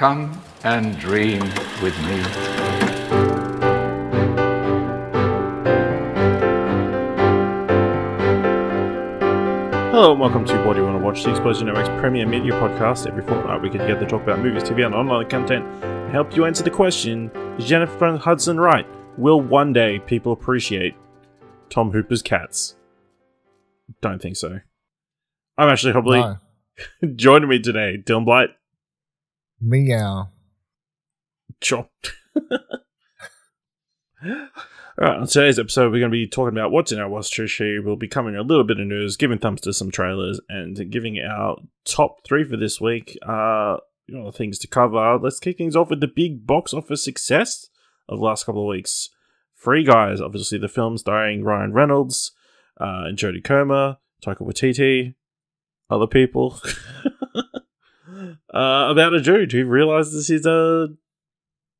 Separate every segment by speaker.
Speaker 1: Come and dream with me.
Speaker 2: Hello and welcome to What Do You Want to Watch, the Explosion Network's premier media podcast. Every fortnight we get together to talk about movies, TV and online content and help you answer the question, is Jennifer Hudson right? Will one day people appreciate Tom Hooper's cats? Don't think so. I'm Ashley Hobley. No. Joining me today, Dylan Blight.
Speaker 3: Meow.
Speaker 2: Sure. Alright, on today's episode, we're going to be talking about what's in our Watch History. We'll be covering a little bit of news, giving thumbs to some trailers, and giving our top 3 for this week. Things to cover. Let's kick things off with the big box office success of the last couple of weeks. Free Guys, obviously the film starring Ryan Reynolds and Jodie Comer, Taika Waititi, other people. About a dude who realizes he's a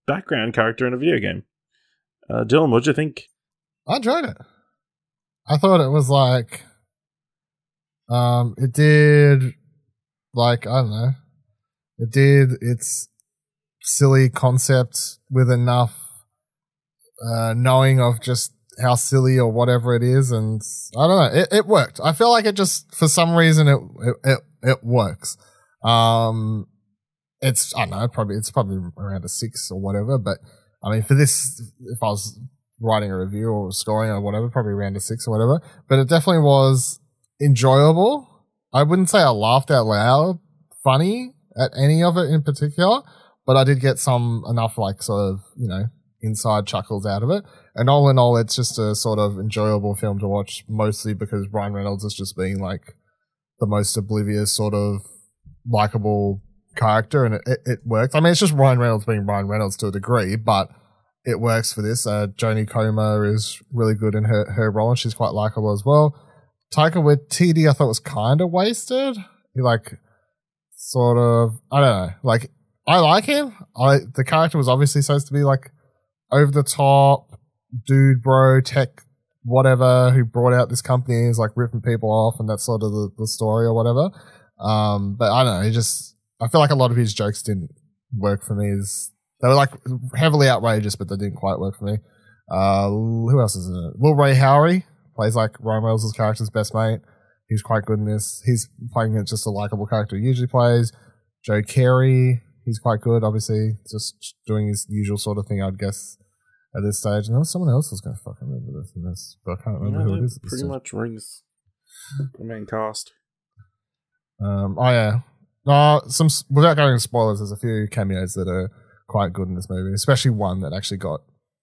Speaker 2: background character in a video game. Dylan, what'd you think?
Speaker 3: I enjoyed it. I thought it was like, it did, like, I don't know, it did its silly concept with enough knowing of just how silly or whatever it is, and I don't know, it worked. I feel like it just, for some reason, it works. It's, I don't know, it's probably around a 6 or whatever, but I mean, for this, if I was writing a review or scoring or whatever, probably around a 6 or whatever. But it definitely was enjoyable. I wouldn't say I laughed out loud, funny at any of it in particular, but I did get enough like sort of, inside chuckles out of it. And all in all, it's just a sort of enjoyable film to watch, mostly because Ryan Reynolds is just being like the most oblivious sort of likable character, and it works. I mean, it's just Ryan Reynolds being Ryan Reynolds to a degree, but it works for this. Jodie Comer is really good in her role, and she's quite likable as well. Taika Waititi, I thought was kind of wasted. He I don't know. Like, I like him. The character was obviously supposed to be like over the top dude, bro, tech, whatever, who brought out this company and is like ripping people off, and that's sort of the story or whatever. But I don't know. I feel like a lot of his jokes didn't work for me. They were like heavily outrageous, but they didn't quite work for me. Who else is in it? Will Ray Howery plays like Ryan Reynolds' character's best mate. He's quite good in this. He's playing just a likable character he usually plays. Joe Carey, he's quite good, obviously. Just doing his usual sort of thing, I'd guess, at this stage. And there was someone else who's going to fucking remember this in this, but I can't remember who it is.
Speaker 2: Pretty much rings the main cast.
Speaker 3: Oh, yeah. Without going into spoilers, there's a few cameos that are quite good in this movie, especially one that actually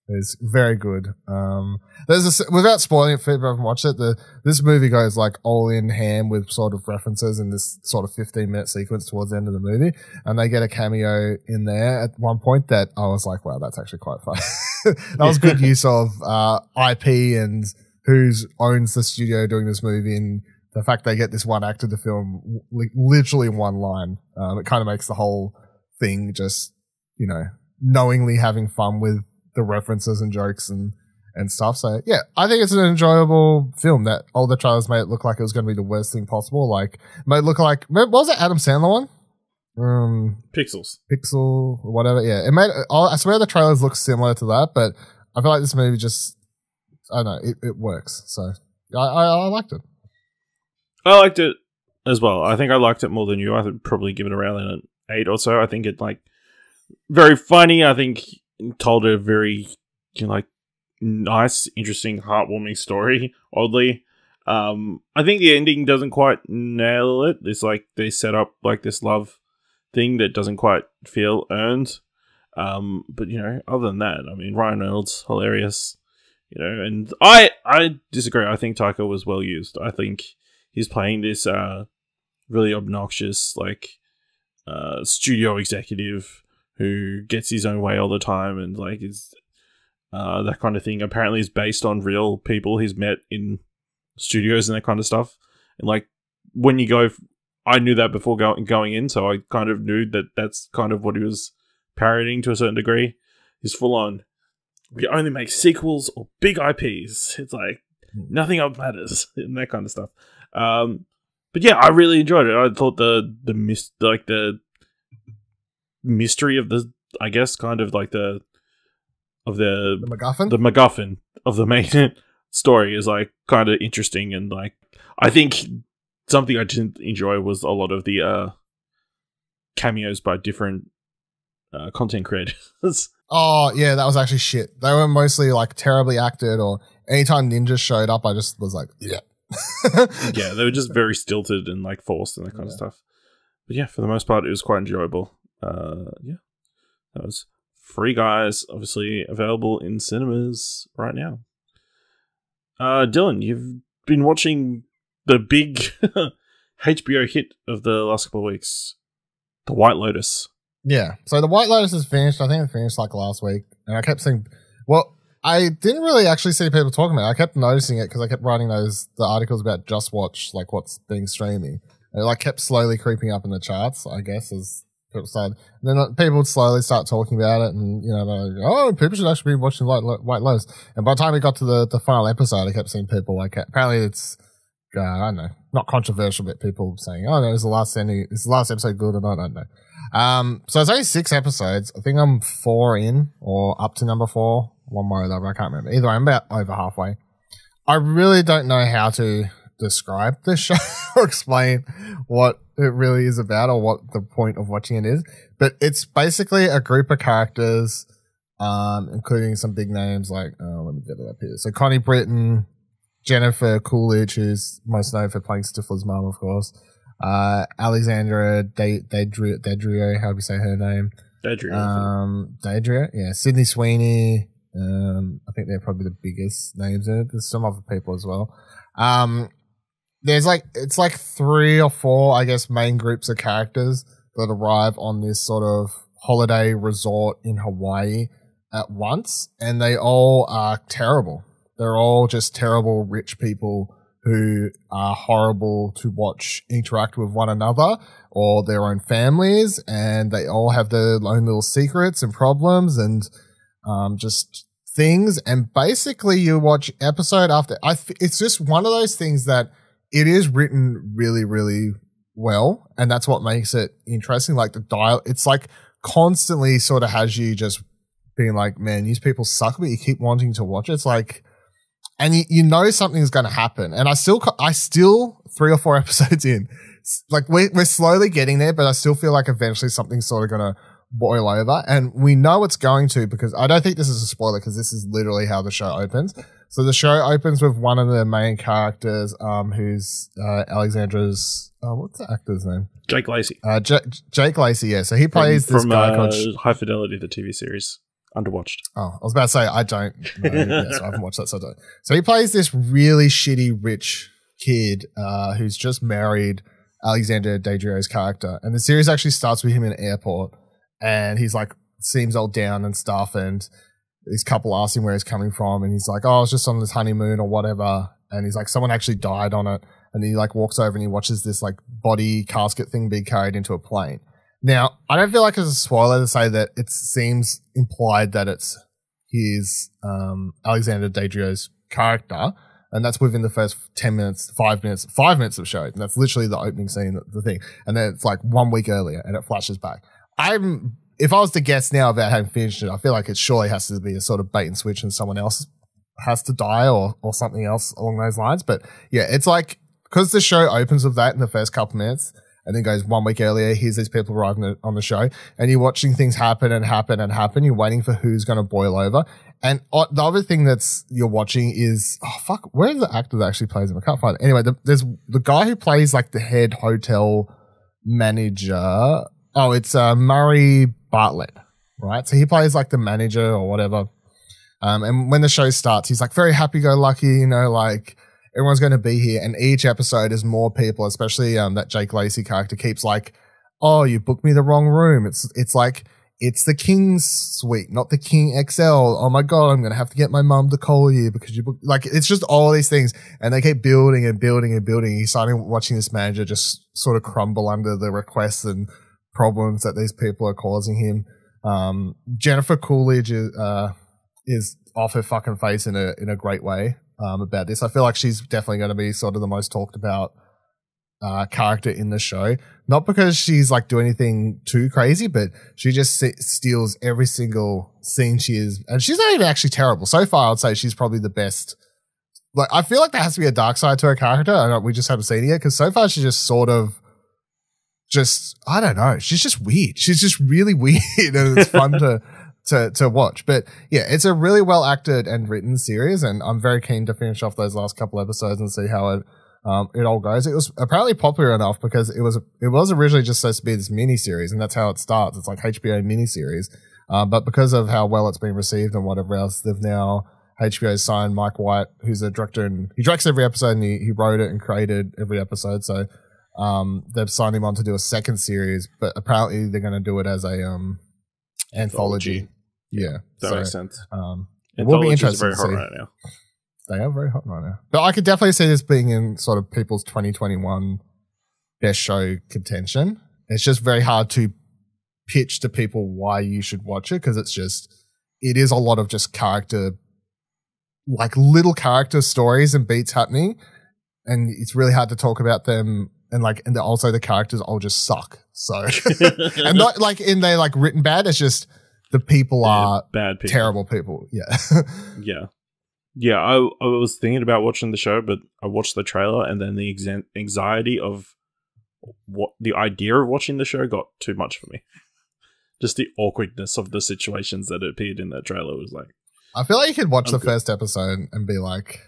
Speaker 3: is very good. Without spoiling it for everyone who watched it, this movie goes like all in ham with sort of references in this sort of 15-minute sequence towards the end of the movie, and they get a cameo in there at one point that I was like, wow, that's actually quite fun. That was good use of IP and who owns the studio doing this movie, and the fact they get this one actor to film literally one line, it kind of makes the whole thing just, knowingly having fun with the references and jokes and stuff. So, yeah, I think it's an enjoyable film that all the trailers made it look like it was going to be the worst thing possible. Like, made it look like, what was it, Adam Sandler one? Pixel, or whatever. Yeah, I swear the trailers look similar to that, but I feel like this movie just, I don't know, it works. So, I liked it.
Speaker 2: I liked it as well. I think I liked it more than you. I would probably give it around an 8 or so. I think it very funny. I think it told a very nice, interesting, heartwarming story. Oddly, I think the ending doesn't quite nail it. It's like they set up like this love thing that doesn't quite feel earned. But other than that, I mean, Ryan Reynolds hilarious. And I disagree. I think Taika was well used. I think he's playing this really obnoxious, studio executive who gets his own way all the time, and is that kind of thing. Apparently, is based on real people he's met in studios and that kind of stuff. And when you go, I knew that before going in, so I kind of knew that that's kind of what he was parodying to a certain degree. He's full on. We only make sequels or big IPs. It's like nothing else matters and that kind of stuff. But yeah, I really enjoyed it. I thought the mystery of the, I guess, kind of like the
Speaker 3: MacGuffin?
Speaker 2: the MacGuffin of the main story is like kind of interesting, and like I think something I didn't enjoy was a lot of the cameos by different content creators.
Speaker 3: Oh, yeah, that was actually shit. They were mostly like terribly acted, or anytime ninjas showed up, I just was like, yeah.
Speaker 2: Yeah, they were just very stilted and like forced and that kind of stuff. But yeah, for the most part, it was quite enjoyable. Yeah, that was Free Guys, obviously available in cinemas right now. Dylan, you've been watching the big HBO hit of the last couple of weeks, The White Lotus.
Speaker 3: Yeah. So the White Lotus is finished. I think it finished like last week. And I kept seeing, well, I didn't really actually see people talking about it. I kept noticing it because I kept writing the articles about Just Watch, like what's being streaming. And it like kept slowly creeping up in the charts, I guess, as people started. And then people would slowly start talking about it, and, you know, they're like, oh, people should actually be watching White Lotus. And by the time we got to the final episode, I kept seeing people like, apparently it's, I don't know, not controversial, but people saying, oh no, is the last episode good or not? I don't know. So it's only 6 episodes. I think I'm 4 in, or up to number 4. One more or the other, I can't remember. Either way, I'm about over halfway. I really don't know how to describe this show or explain what it really is about or what the point of watching it is. But it's basically a group of characters, including some big names like, let me get it up here. So Connie Britton, Jennifer Coolidge, who's most known for playing Stifler's mum, of course. Alexandra Daddario, how do you say her name? Daddario, yeah. Sydney Sweeney. I think they're probably the biggest names in it. There's some other people as well. There's it's like 3 or 4, I guess, main groups of characters that arrive on this sort of holiday resort in Hawaii at once, and they all are terrible. They're all just terrible rich people who are horrible to watch interact with one another or their own families, and they all have their own little secrets and problems and just things. And basically you watch episode after, it's just one of those things that it is written really, really well, and that's what makes it interesting. Like the dial, it's like constantly sort of has you just being like, man, these people suck, but you keep wanting to watch it. It's like, and you know something's going to happen. And I still 3 or 4 episodes in, like we're slowly getting there, but I still feel like eventually something's sort of going to boil over, and we know it's going to, because I don't think this is a spoiler, because this is literally how the show opens. So the show opens with one of the main characters, who's Alexandra's, what's the actor's name?
Speaker 2: Jake Lacey.
Speaker 3: Jake Lacey, yeah. So he plays this guy called
Speaker 2: High Fidelity, the TV series. Underwatched.
Speaker 3: Oh, I was about to say, I don't know. Yeah, so I haven't watched that, so I don't. So he plays this really shitty rich kid who's just married Alexandra Daddario's character. And the series actually starts with him in an airport, and he's like, seems all down and stuff, and this couple ask him where he's coming from, and he's like, oh, I was just on this honeymoon or whatever. And he's like, someone actually died on it. And he like walks over and he watches this like body casket thing being carried into a plane. Now, I don't feel like it's a spoiler to say that it seems implied that it's his Alexander Daddario's character, and that's within the first 5 minutes of show. And that's literally the opening scene, the thing. And then it's like 1 week earlier, and it flashes back. If I was to guess now about having finished it, I feel like it surely has to be a sort of bait and switch, and someone else has to die or something else along those lines. But yeah, it's like, because the show opens with that in the first couple minutes, and then goes 1 week earlier, here's these people arriving on the show, and you're watching things happen and happen and happen. You're waiting for who's going to boil over. And the other thing you're watching is, where's the actor that actually plays him? I can't find it. Anyway, there's the guy who plays like the head hotel manager. Oh, it's Murray Bartlett, right? So he plays like the manager or whatever. And when the show starts, he's like very happy-go-lucky, you know, like everyone's going to be here. And each episode is more people, especially that Jake Lacey character keeps like, oh, you booked me the wrong room. It's like, it's the King's suite, not the King XL. Oh my God, I'm going to have to get my mum to call you because you booked, like, it's just all these things. And they keep building and building and building. He's starting watching this manager just sort of crumble under the requests and problems that these people are causing him. Jennifer Coolidge is off her fucking face in a great way about this. I feel like she's definitely going to be sort of the most talked about character in the show. Not because she's like doing anything too crazy, but she just steals every single scene she is. And she's not even actually terrible. So far, I'd say she's probably the best. Like, I feel like there has to be a dark side to her character. I don't, we just haven't seen it yet because so far she's just sort of I don't know. She's just weird. She's just really weird and it's fun to watch. But yeah, it's a really well acted and written series and I'm very keen to finish off those last couple episodes and see how it all goes. It was apparently popular enough because it was originally just supposed to be this mini series and that's how it starts. It's like HBO mini series. But because of how well it's been received and whatever else, they've now HBO signed Mike White, who's a director and he directs every episode and he wrote it and created every episode. So they've signed him on to do a second series, but apparently they're going to do it as a anthology. Yeah,
Speaker 2: that makes sense.
Speaker 3: It will be interesting.
Speaker 2: Very hot right now.
Speaker 3: They are very hot right now, but I could definitely see this being in sort of people's 2021 best show contention. It's just very hard to pitch to people why you should watch it because it is a lot of just character, like little character stories and beats happening, and it's really hard to talk about them. And also the characters all just suck. So, and not like in they like written bad. It's just the people are
Speaker 2: bad people.
Speaker 3: Terrible people. Yeah.
Speaker 2: Yeah. I was thinking about watching the show, but I watched the trailer and then the anxiety of what the idea of watching the show got too much for me. Just the awkwardness of the situations that appeared in that trailer was like. I
Speaker 3: feel like you could watch the first episode and be like,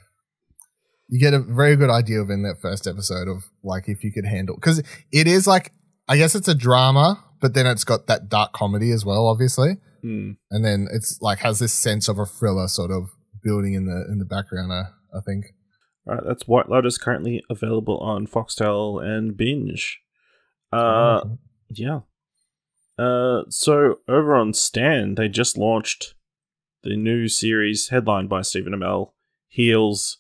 Speaker 3: you get a very good idea of in that first episode of like if you could handle, because it is like, I guess it's a drama, but then it's got that dark comedy as well, obviously. And then it's like has this sense of a thriller sort of building in the background, I think.
Speaker 2: All right, that's White Lotus, currently available on Foxtel and Binge. Yeah. So over on Stan, they just launched the new series headlined by Stephen Amell, Heels,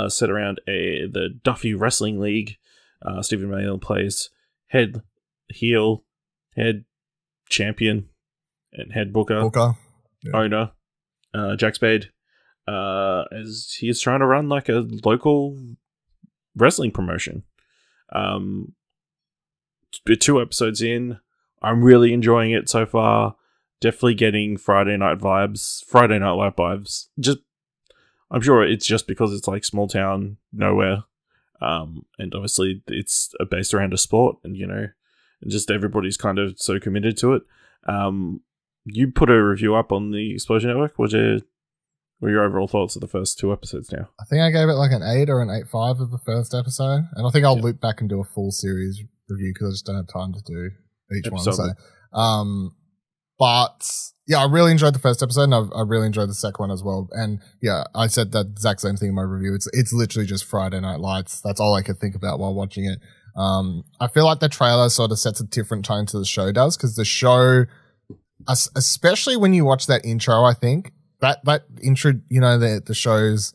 Speaker 2: set around the Duffy Wrestling League. Stephen Amell plays head heel, head champion, and head booker. Yeah. Owner, Jack Spade, as he is trying to run like a local wrestling promotion. 2 episodes in, I'm really enjoying it so far. Definitely getting Friday Night Live vibes. Just, I'm sure it's just because it's like small town, nowhere. And obviously it's based around a sport and, and just everybody's kind of so committed to it. You put a review up on the Explosion Network. What were your overall thoughts of the first 2 episodes now? I
Speaker 3: think I gave it like an 8 or an 8.5 of the first episode. And I think I'll loop back and do a full series review because I just don't have time to do each one. So, but yeah, I really enjoyed the first episode and I really enjoyed the second one as well. And yeah, I said that exact same thing in my review. It's literally just Friday Night Lights. That's all I could think about while watching it. I feel like the trailer sort of sets a different tone to the show does because the show, especially when you watch that intro, I think that intro, the show's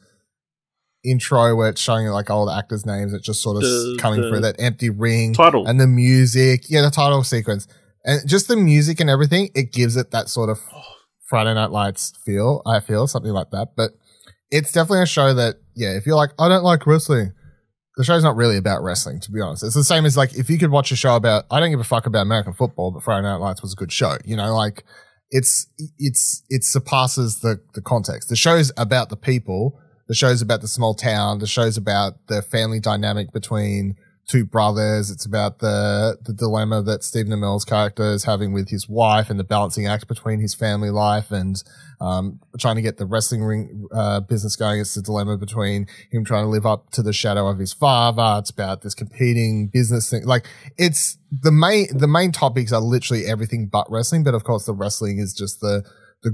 Speaker 3: intro where it's showing like all the actors' names, it's just sort of coming through that empty ring
Speaker 2: title
Speaker 3: and the music. Yeah, the title sequence. And just the music and everything, it gives it that sort of Friday Night Lights feel, I feel, something like that. But it's definitely a show that, yeah, if you're like, I don't like wrestling, the show's not really about wrestling, to be honest. It's the same as like, if you could watch a show about, I don't give a fuck about American football, but Friday Night Lights was a good show. Like, it surpasses the context. The show's about the people. The show's about the small town. The show's about the family dynamic between 2 brothers. It's about the dilemma that Stephen Amell's character is having with his wife and the balancing act between his family life and trying to get the wrestling ring business going. It's the dilemma between him trying to live up to the shadow of his father. It's about this competing business thing. Like, it's the main topics are literally everything but wrestling, but of course the wrestling is just the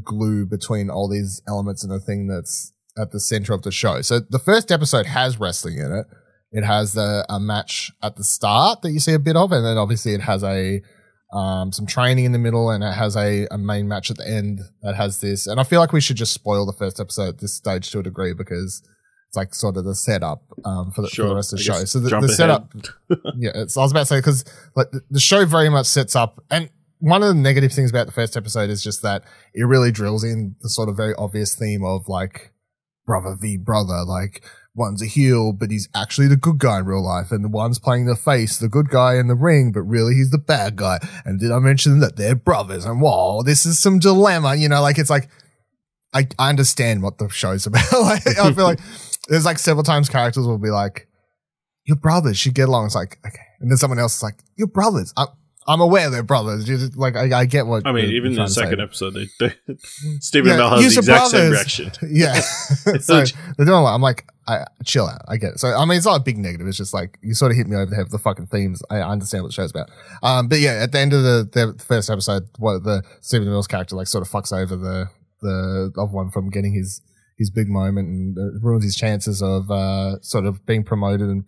Speaker 3: glue between all these elements and the thing that's at the center of the show. So the first episode has wrestling in it. It has a match at the start that you see a bit of, and then obviously it has some training in the middle, and it has a main match at the end that has this. And I feel like we should just spoil the first episode at this stage to a degree because it's like sort of the setup for the rest of the show. So the setup, yeah, I was about to say because like the show very much sets up, and one of the negative things about the first episode is just that it really drills in the sort of very obvious theme of like brother v brother, like one's a heel, but he's actually the good guy in real life, and the one's playing the face, the good guy in the ring, but really he's the bad guy. And did I mention that they're brothers? And whoa, this is some dilemma, like it's like I understand what the show's about. Like, I feel like there's like several times characters will be like, "Your brothers should get along." It's like, okay, and then someone else is like, "Your brothers." I'm aware they're brothers. Just, like I get what.
Speaker 2: I mean, even in the second episode, Stephen Amell has the exact same reaction.
Speaker 3: Yeah, so they're doing a lot. I'm like, chill out. I get it. So I mean, it's not a big negative. It's just like you sort of hit me over the head with the fucking themes. I understand what the show's about. But yeah, at the end of the first episode, what the Stephen Amell's character like sort of fucks over the other one from getting his big moment and ruins his chances of sort of being promoted and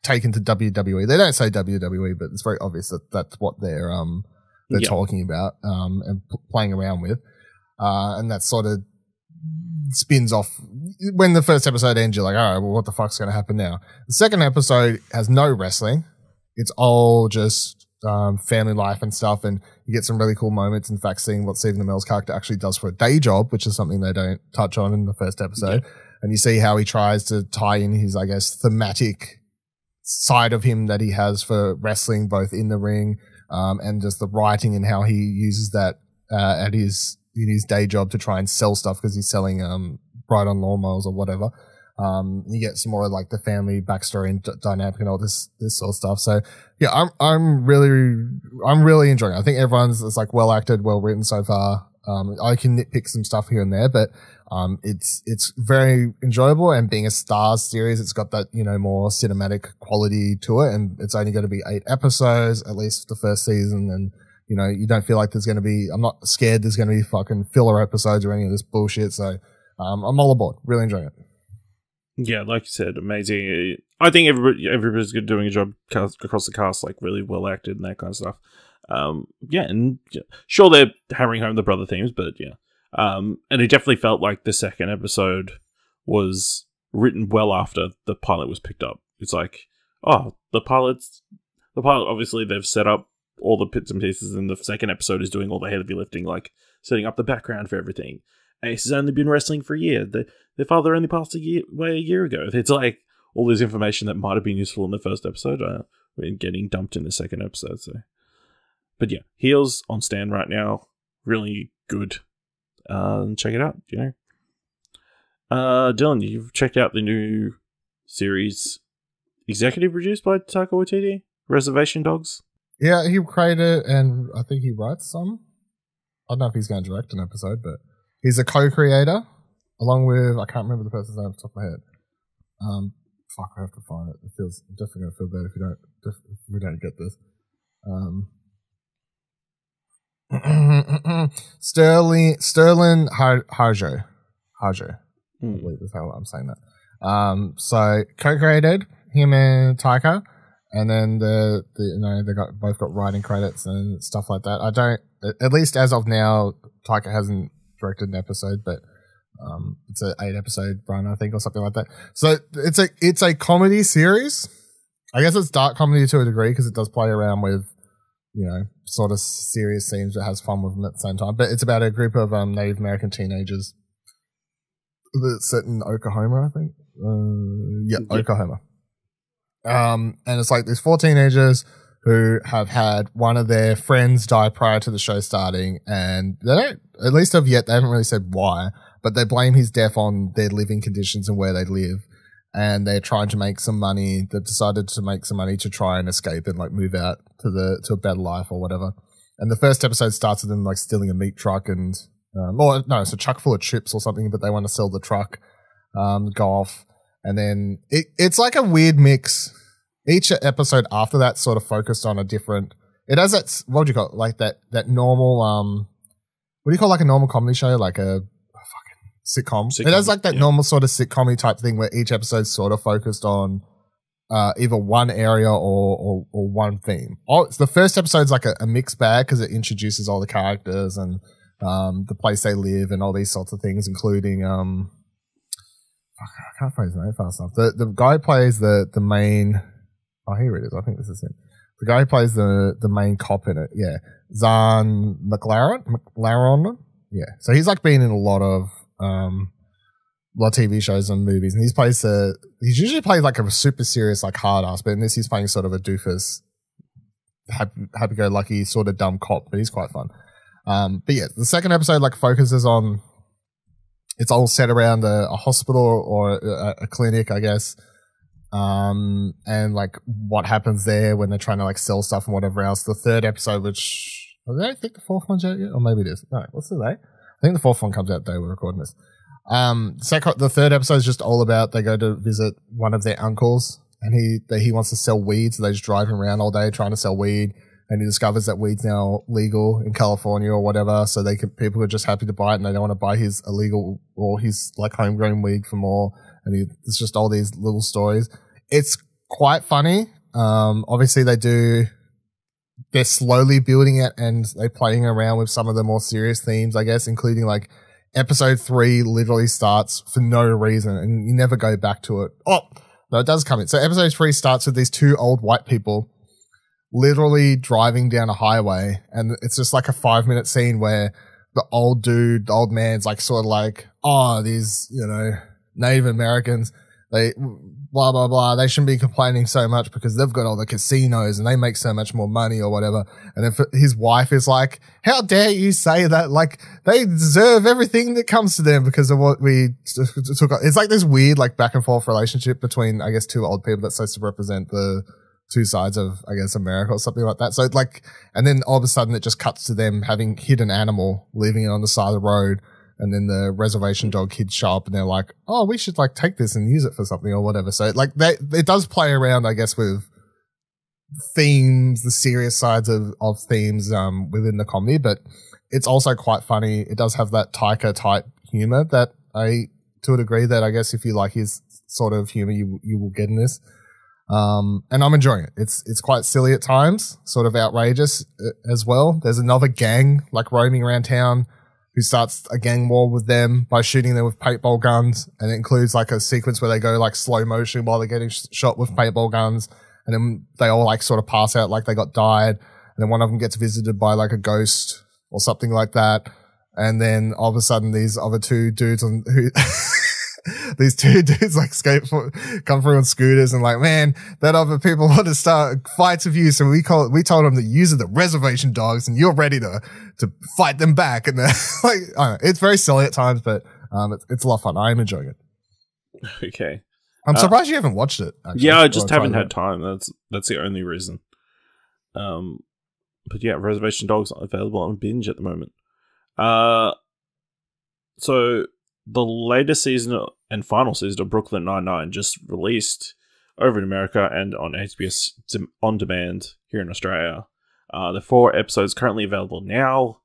Speaker 3: taken to WWE. They don't say WWE, but it's very obvious that that's what they're talking about and playing around with. And that sort of spins off. When the first episode ends, you're like, all right, well, what the fuck's going to happen now? The second episode has no wrestling. It's all just family life and stuff, and you get some really cool moments. In fact, seeing what Stephen Amell's character actually does for a day job, which is something they don't touch on in the first episode. Yeah. And you see how he tries to tie in his, I guess, thematic side of him that he has for wrestling, both in the ring and just the writing, and how he uses that in his day job to try and sell stuff because he's selling ride-on lawnmowers or whatever. You get some more like the family backstory and dynamic and all this sort of stuff. So yeah, I'm really enjoying it. I think everyone's like well acted, well written so far. I can nitpick some stuff here and there, but it's very enjoyable. And being a Starz series, it's got that more cinematic quality to it. And it's only going to be 8 episodes, at least the first season. And you don't feel like there's going to be. I'm not scared there's going to be fucking filler episodes or any of this bullshit. So I'm all aboard. Really enjoying it.
Speaker 2: Yeah, like you said, amazing. I think everybody's doing a job across the cast, like really well acted and that kind of stuff. Sure they're hammering home the brother themes, but yeah. And it definitely felt like the second episode was written well after the pilot was picked up. It's like, the pilot, obviously they've set up all the bits and pieces, and the second episode is doing all the heavy lifting, like setting up the background for everything. Ace has only been wrestling for a year. Their father only passed away a year ago. It's like all this information that might have been useful in the first episode getting dumped in the second episode. So, but yeah, Heels on stand right now, really good. Check it out. Dylan, you've checked out the new series, executive produced by Taika Waititi, Reservation Dogs.
Speaker 3: Yeah, he created and I think he writes some. I don't know if he's going to direct an episode, but he's a co-creator along with, I can't remember the person's name off the top of my head. I have to find it. I'm definitely going to feel bad if we don't get this. Sterling Harjo. I believe is how I'm saying that. So co-created him and Taika, and then they both got writing credits and stuff like that. I don't, at least as of now, Taika hasn't directed an episode, but it's an 8-episode run, I think, or something like that. So it's a comedy series. I guess it's dark comedy to a degree because it does play around with sort of serious themes, but has fun with them at the same time. But it's about a group of Native American teenagers that's set in Oklahoma, I think. Oklahoma. And it's like these 4 teenagers who have had one of their friends die prior to the show starting, and they don't, at least of yet, they haven't really said why, but they blame his death on their living conditions and where they live. And they're trying to make some money. They've decided to make some money to try and escape and like move out to a better life or whatever. And the first episode starts with them like stealing a meat truck and, it's a truck full of chips or something, but they want to sell the truck, go off. And then it's like a weird mix. Each episode after that sort of focused on a different, it has that, what would you call it? Like that normal, what do you call like a normal comedy show? Like a sitcom. It has like that normal sort of sitcom type thing where each episode's sort of focused on either one area or one theme. The first episode's like a mixed bag because it introduces all the characters and the place they live and all these sorts of things, including I can't find his name fast enough. The guy who plays the main. Oh, here it is. I think this is him. The guy who plays the main cop in it. Yeah, Zahn McLaren. Yeah, so he's like been in a lot of lot of TV shows and movies, and he's usually played like a super serious, like hard ass, but in this he's playing sort of a doofus, happy-go-lucky sort of dumb cop, but he's quite fun. But yeah, the second episode like focuses on, it's all set around a hospital or a clinic, I guess. And like what happens there when they're trying to like sell stuff and whatever else. The third episode, which I don't think the fourth one's out yet, or maybe it is. No, what's the day? I think the fourth one comes out the day we're recording this. The third episode is just all about, they go to visit one of their uncles, and he wants to sell weed, so they just drive him around all day trying to sell weed, and he discovers that weed's now legal in California or whatever, so people are just happy to buy it, and they don't want to buy his illegal or his like homegrown weed for more, and it's just all these little stories. It's quite funny. Obviously they're slowly building it, and they're playing around with some of the more serious themes, I guess, including like episode 3 literally starts for no reason, and you never go back to it. Oh, no, it does come in. So episode 3 starts with these 2 old white people literally driving down a highway, and it's just like a 5-minute scene where the old man's like sort of like, oh, these, Native Americans, they blah, blah, blah, they shouldn't be complaining so much because they've got all the casinos and they make so much more money or whatever. And then his wife is like, how dare you say that? Like, they deserve everything that comes to them because of what we took. It's like this weird, like, back and forth relationship between, I guess, 2 old people that's supposed to represent the 2 sides of, I guess, America or something like that. So, like, and then all of a sudden it just cuts to them having hit an animal, leaving it on the side of the road. And then the reservation dog kids show up and they're like, oh, we should like take this and use it for something or whatever. So like it does play around, I guess, with themes, the serious sides of themes, within the comedy, but it's also quite funny. It does have that Taika type humor that to a degree that I guess if you like his sort of humor, you will get in this. And I'm enjoying it. It's quite silly at times, sort of outrageous as well. There's another gang like roaming around town who starts a gang war with them by shooting them with paintball guns. And it includes like a sequence where they go like slow motion while they're getting shot with paintball guns. And then they all like sort of pass out like they got died. And then one of them gets visited by like a ghost or something like that. And then all of a sudden these other 2 dudes these 2 dudes like come through on scooters and like, man, that other people want to start fights with you. So we told them that you are the reservation dogs and you're ready to fight them back. And like, I don't know, it's very silly at times, but, it's a lot of fun. I'm enjoying it.
Speaker 2: Okay.
Speaker 3: I'm surprised you haven't watched it. Actually.
Speaker 2: Yeah, I just haven't had time. That's the only reason. But yeah, Reservation Dogs are available on Binge at the moment. So the latest season and final season of Brooklyn Nine-Nine just released over in America and on HBO On Demand here in Australia. The 4 episodes currently available now.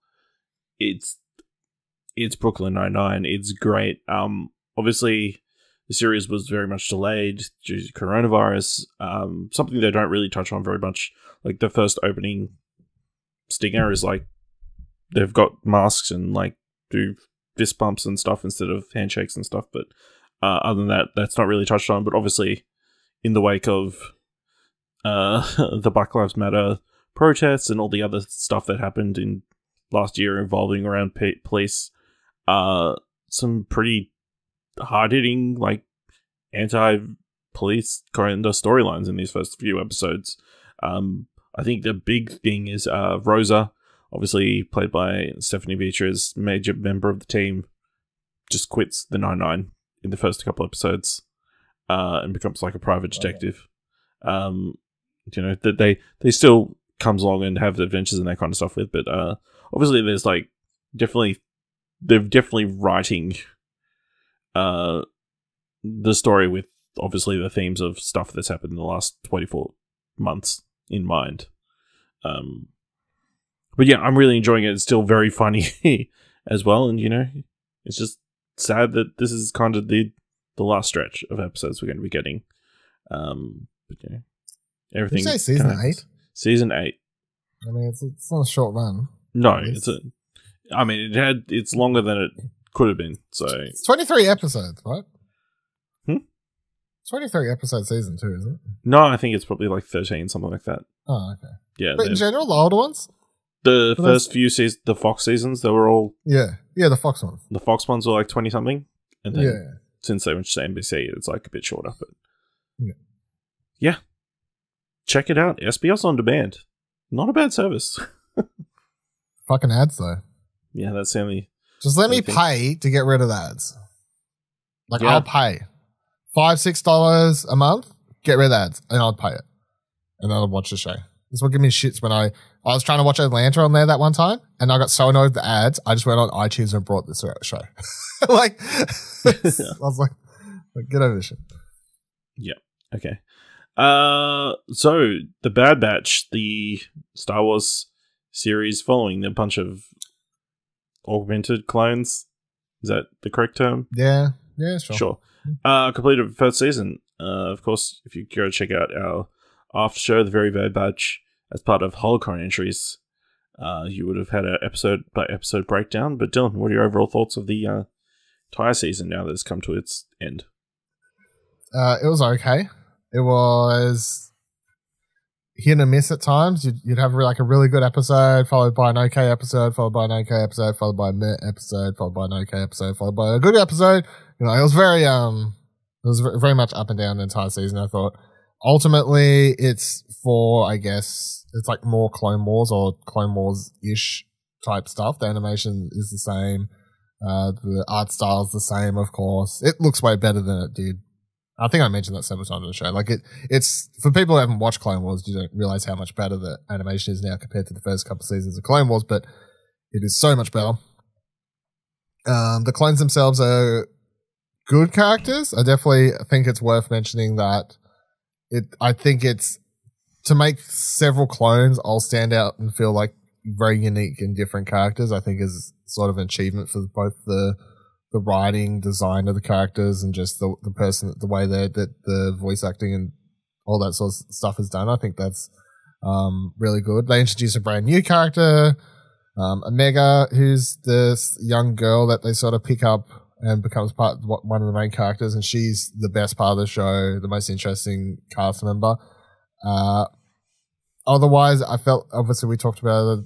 Speaker 2: It's Brooklyn Nine-Nine. It's great. Obviously, the series was very much delayed due to coronavirus. Something they don't really touch on very much. Like the first opening stinger is like they've got masks and like do fist bumps and stuff instead of handshakes and stuff, but other than that, that's not really touched on. But obviously, in the wake of the Black Lives Matter protests and all the other stuff that happened in last year involving around police, some pretty hard-hitting, like, anti-police kind of storylines in these first few episodes. I think the big thing is Rosa, obviously played by Stephanie Beatriz, major member of the team, just quits the 9-9 in the first couple episodes and becomes like a private detective. That they still comes along and have adventures and that kind of stuff with, but obviously there's like they're definitely writing the story with obviously the themes of stuff that's happened in the last 24 months in mind. But yeah, I'm really enjoying it. It's still very funny as well. And, it's just sad that this is kind of the last stretch of episodes we're going to be getting. But, everything.
Speaker 3: Did you say season 8?
Speaker 2: Season 8.
Speaker 3: I mean, it's not a short run.
Speaker 2: No, it's longer than it could have been. So
Speaker 3: it's 23 episodes, right? 23 episode season 2, is it?
Speaker 2: No, I think it's probably like 13, something like that.
Speaker 3: Oh, okay.
Speaker 2: Yeah.
Speaker 3: But in general, the older ones?
Speaker 2: The first few seasons, the Fox seasons, they were all...
Speaker 3: Yeah, the Fox ones.
Speaker 2: The Fox ones were like 20-something. And then since they went to NBC, it's like a bit shorter. But
Speaker 3: Yeah.
Speaker 2: Check it out. SBS On Demand. Not a bad service.
Speaker 3: Fucking ads, though.
Speaker 2: Yeah, that's the only...
Speaker 3: Just let me pay to get rid of the ads. Like, I'll pay $5-6 a month, get rid of the ads, and I'll pay it. And then I'll watch the show. That's what gives me shits when I was trying to watch Atlanta on there that one time, and I got so annoyed with the ads, I just went on iTunes and brought this show. Like, I was like, get over this shit.
Speaker 2: Yeah. Okay. So the Bad Batch, the Star Wars series following a bunch of augmented clones. Is that the correct term?
Speaker 3: Yeah, sure.
Speaker 2: Sure. Completed the first season. Of course, if you go check out our after show, The Very Bad Batch, as part of Holocron entries, you would have had an episode by episode breakdown. But Dylan, what are your overall thoughts of the entire season now that it's come to its end?
Speaker 3: It was okay. It was hit and miss at times. You'd have like a really good episode, followed by an okay episode, followed by an okay episode, followed by a meh episode, followed by an okay episode, followed by a good episode. You know, it was very much up and down the entire season. I thought ultimately it's for, I guess, it's like more Clone Wars or Clone Wars-ish type stuff. The animation is the same. The art style is the same, of course. It looks way better than it did. I think I mentioned that several times on the show. Like it's for people who haven't watched Clone Wars, you don't realize how much better the animation is now compared to the first couple of seasons of Clone Wars, but it is so much better. The clones themselves are good characters. I definitely think it's worth mentioning that I think it's to make several clones all stand out and feel like very unique and different characters. I think is sort of an achievement for both the writing, design of the characters, and just the person, the way that the voice acting and all that sort of stuff is done. I think that's really good. They introduce a brand new character, Omega, who's this young girl that they sort of pick up and becomes one of the main characters, and she's the best part of the show, the most interesting cast member. Otherwise, I felt, obviously we talked about it,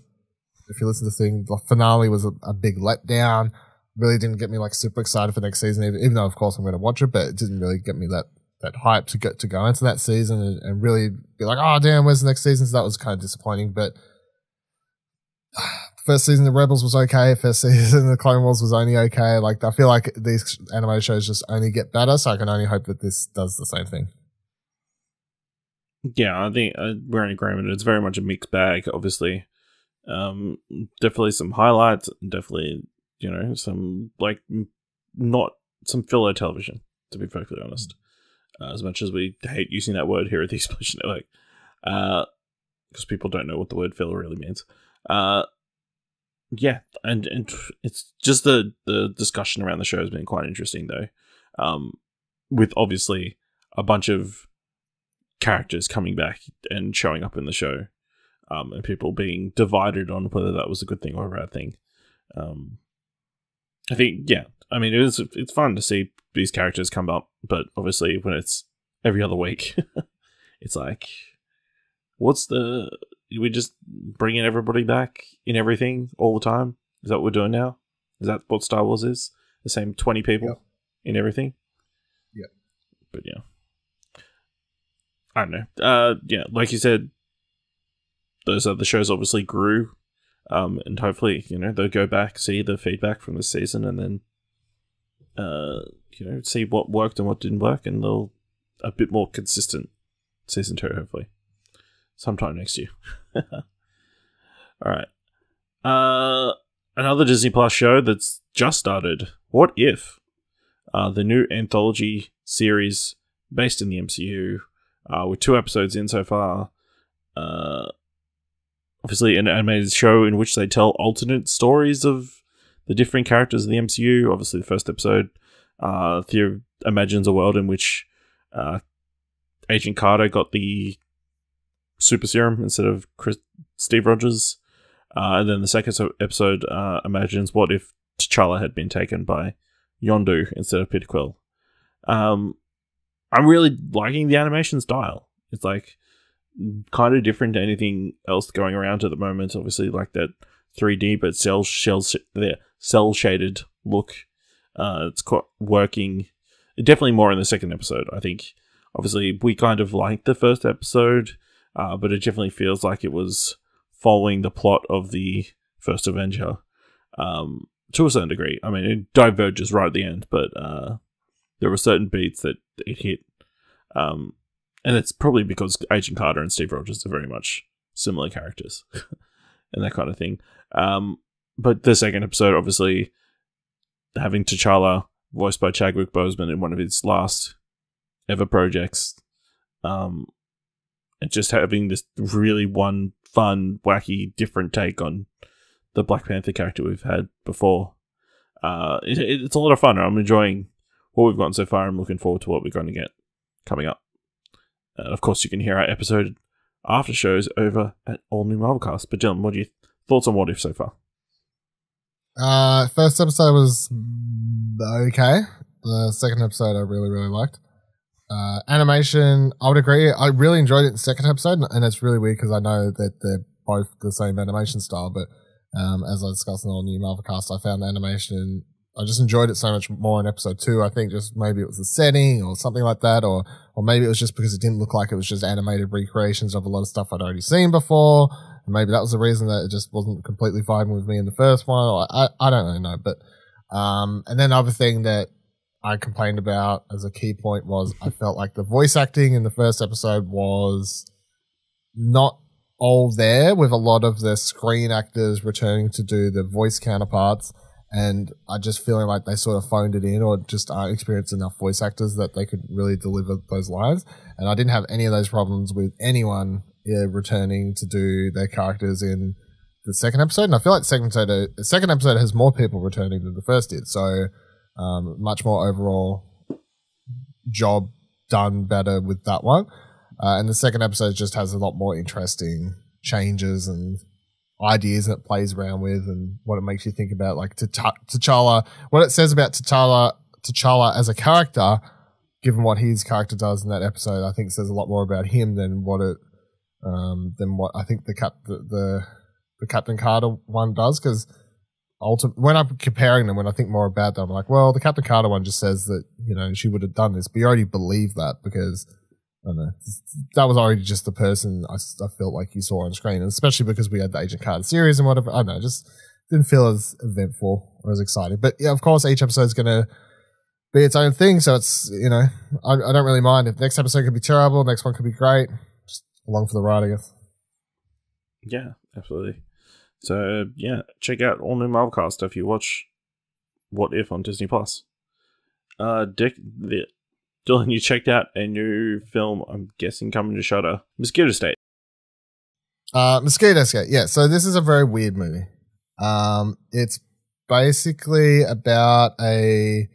Speaker 3: if you listen to the thing, the finale was a big letdown. Really didn't get me like super excited for next season, even though of course I'm going to watch it, but it didn't really get me that hype to go into that season and really be like, oh damn, where's the next season? So that was kind of disappointing. But first season of Rebels was okay. First season of Clone Wars was only okay. Like I feel like these anime shows just only get better, so I can only hope that this does the same thing.
Speaker 2: Yeah, I think we're in agreement. It's very much a mixed bag, obviously. Definitely some highlights, definitely, you know, some like not some filler television, to be perfectly honest. As much as we hate using that word here at the Explosion Network, because people don't know what the word filler really means. Yeah, and it's just the discussion around the show has been quite interesting though, with obviously a bunch of characters coming back and showing up in the show, and people being divided on whether that was a good thing or a bad thing. I think, yeah, I mean, it's fun to see these characters come up, but obviously when it's every other week, it's like, we just bringing everybody back in everything all the time? Is that what we're doing now? Is that what Star Wars is? The same 20 people in everything?
Speaker 3: Yeah.
Speaker 2: But yeah. I don't know. Yeah, like you said, those other shows obviously grew. And hopefully, you know, they'll go back, see the feedback from the season, and then, you know, see what worked and what didn't work, and they'll a bit more consistent season 2, hopefully. Sometime next year. Alright. Another Disney Plus show that's just started. What If? The new anthology series based in the MCU, with 2 episodes in so far. Obviously an animated show in which they tell alternate stories of the different characters of the MCU. Obviously the first episode Theo imagines a world in which Agent Carter got the super serum instead of Steve Rogers. And then the second episode imagines what if T'Challa had been taken by Yondu instead of Peter Quill. I'm really liking the animation style. It's like kind of different to anything else going around at the moment. Obviously, like that 3D but cell shaded look. It's quite working. definitely more in the second episode. I think, obviously, we kind of liked the first episode, but it definitely feels like it was following the plot of the first Avenger to a certain degree. I mean, it diverges right at the end, but there were certain beats that it hit. And it's probably because Agent Carter and Steve Rogers are very much similar characters and that kind of thing. But the second episode, obviously, having T'Challa voiced by Chadwick Boseman in one of his last ever projects, and just having this really fun, wacky, different take on the Black Panther character we've had before. It's a lot of fun. I'm enjoying what we've gotten so far. I'm looking forward to what we're going to get coming up. Of course, you can hear our episode after shows over at All New Marvelcast. But Dylan, what are your thoughts on What If so far?
Speaker 3: First episode was okay. The second episode I really, really liked. Animation, I would agree. I really enjoyed it in the second episode, and it's really weird because I know that they're both the same animation style, but as I discussed in All New Marvelcast, I found the animation, I just enjoyed it so much more in episode 2. I think just maybe it was the setting or something like that, or maybe it was just because it didn't look like it was just animated recreations of a lot of stuff I'd already seen before. And maybe that was the reason that it just wasn't completely vibing with me in the first one. Or I don't really know. But and then other thing that I complained about as a key point was I felt like the voice acting in the first episode was not all there, with a lot of the screen actors returning to do the voice counterparts. And I just feeling like they sort of phoned it in, or just aren't experienced enough voice actors that they could really deliver those lines. And I didn't have any of those problems with anyone returning to do their characters in the second episode. And I feel like the second episode has more people returning than the first did. So much more overall job done better with that one. And the second episode just has a lot more interesting changes and ideas that it plays around with, and what it makes you think about, like T'Challa, what it says about T'Challa as a character, given what his character does in that episode. I think says a lot more about him than what I think the Captain Carter one does. Because when I'm comparing them, when I think more about them, I'm like, well, the Captain Carter one just says that, you know, she would have done this, but you already believe that because, I don't know, that was already just the person I felt like you saw on screen, and especially because we had the Agent Carter series and whatever. I don't know, just didn't feel as eventful or as exciting. But yeah, of course, each episode is going to be its own thing, so it's, you know, I don't really mind if next episode could be terrible, next one could be great. Just along for the ride, I guess.
Speaker 2: Yeah, absolutely. So yeah, check out All New Marvelcast if you watch What If on Disney Plus. Dylan, you checked out a new film, I'm guessing coming to Shudder, Mosquito State.
Speaker 3: Mosquito State, yeah. So this is a very weird movie. It's basically about a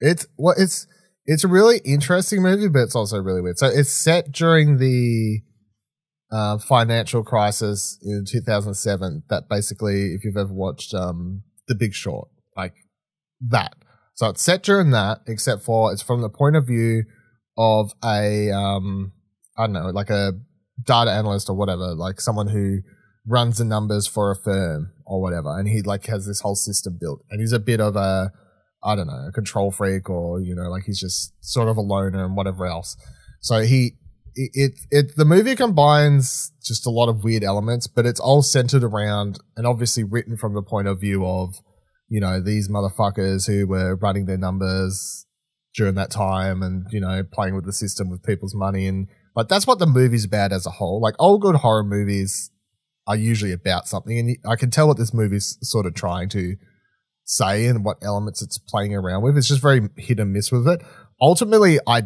Speaker 3: it's a really interesting movie, but it's also really weird. So it's set during the financial crisis in 2007. That basically, if you've ever watched The Big Short, like that. So it's set during that, except for it's from the point of view of a, I don't know, like a data analyst or whatever, like someone who runs the numbers for a firm or whatever. And he like has this whole system built, and he's a bit of a, I don't know, a control freak, or, you know, like he's just sort of a loner and whatever else. So the movie combines just a lot of weird elements, but it's all centered around, and obviously written from the point of view of, you know, these motherfuckers who were running their numbers during that time and, you know, playing with the system with people's money. And like, that's what the movie's about as a whole. Like, all good horror movies are usually about something. And I can tell what this movie's sort of trying to say and what elements it's playing around with. It's just very hit and miss with it. Ultimately, I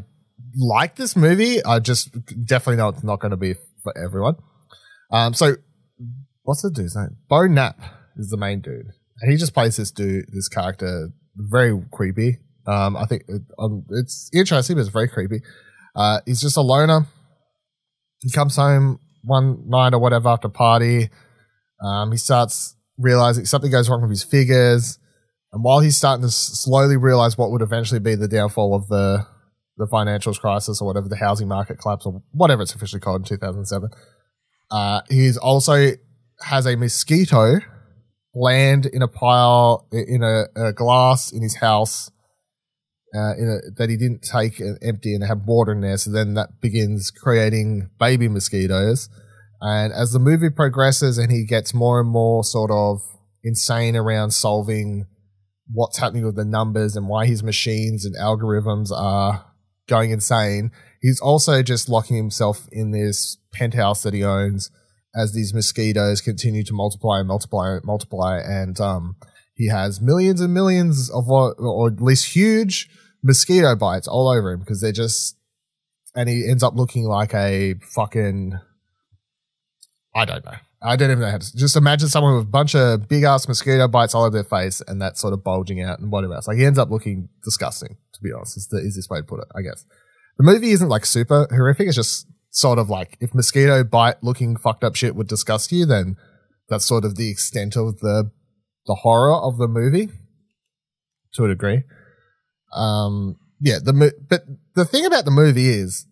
Speaker 3: like this movie. I just definitely know it's not going to be for everyone. So what's the dude's name? Bo Knapp is the main dude. And he just plays this character, very creepy. I think it's interesting, but it's very creepy. He's just a loner. He comes home one night or whatever after a party. He starts realizing something goes wrong with his figures. And while he's starting to slowly realize what would eventually be the downfall of the financial crisis or whatever, the housing market collapse or whatever it's officially called in 2007, he's also has a mosquito land in a pile in a glass in his house that he didn't take and empty and have water in there. So then that begins creating baby mosquitoes. And as the movie progresses and he gets more and more sort of insane around solving what's happening with the numbers and why his machines and algorithms are going insane, he's also just locking himself in this penthouse that he owns as these mosquitoes continue to multiply and multiply and multiply. And he has millions and millions of, or at least huge mosquito bites all over him because they're just, and he ends up looking like a fucking, I don't know. I don't even know how to, just imagine someone with a bunch of big ass mosquito bites all over their face and that sort of bulging out and whatever else. Like he ends up looking disgusting, to be honest, is the easiest way to put it, I guess. The movie isn't like super horrific. It's just sort of like if mosquito bite looking fucked up shit would disgust you, then that's sort of the extent of the horror of the movie to a degree. But the thing about the movie is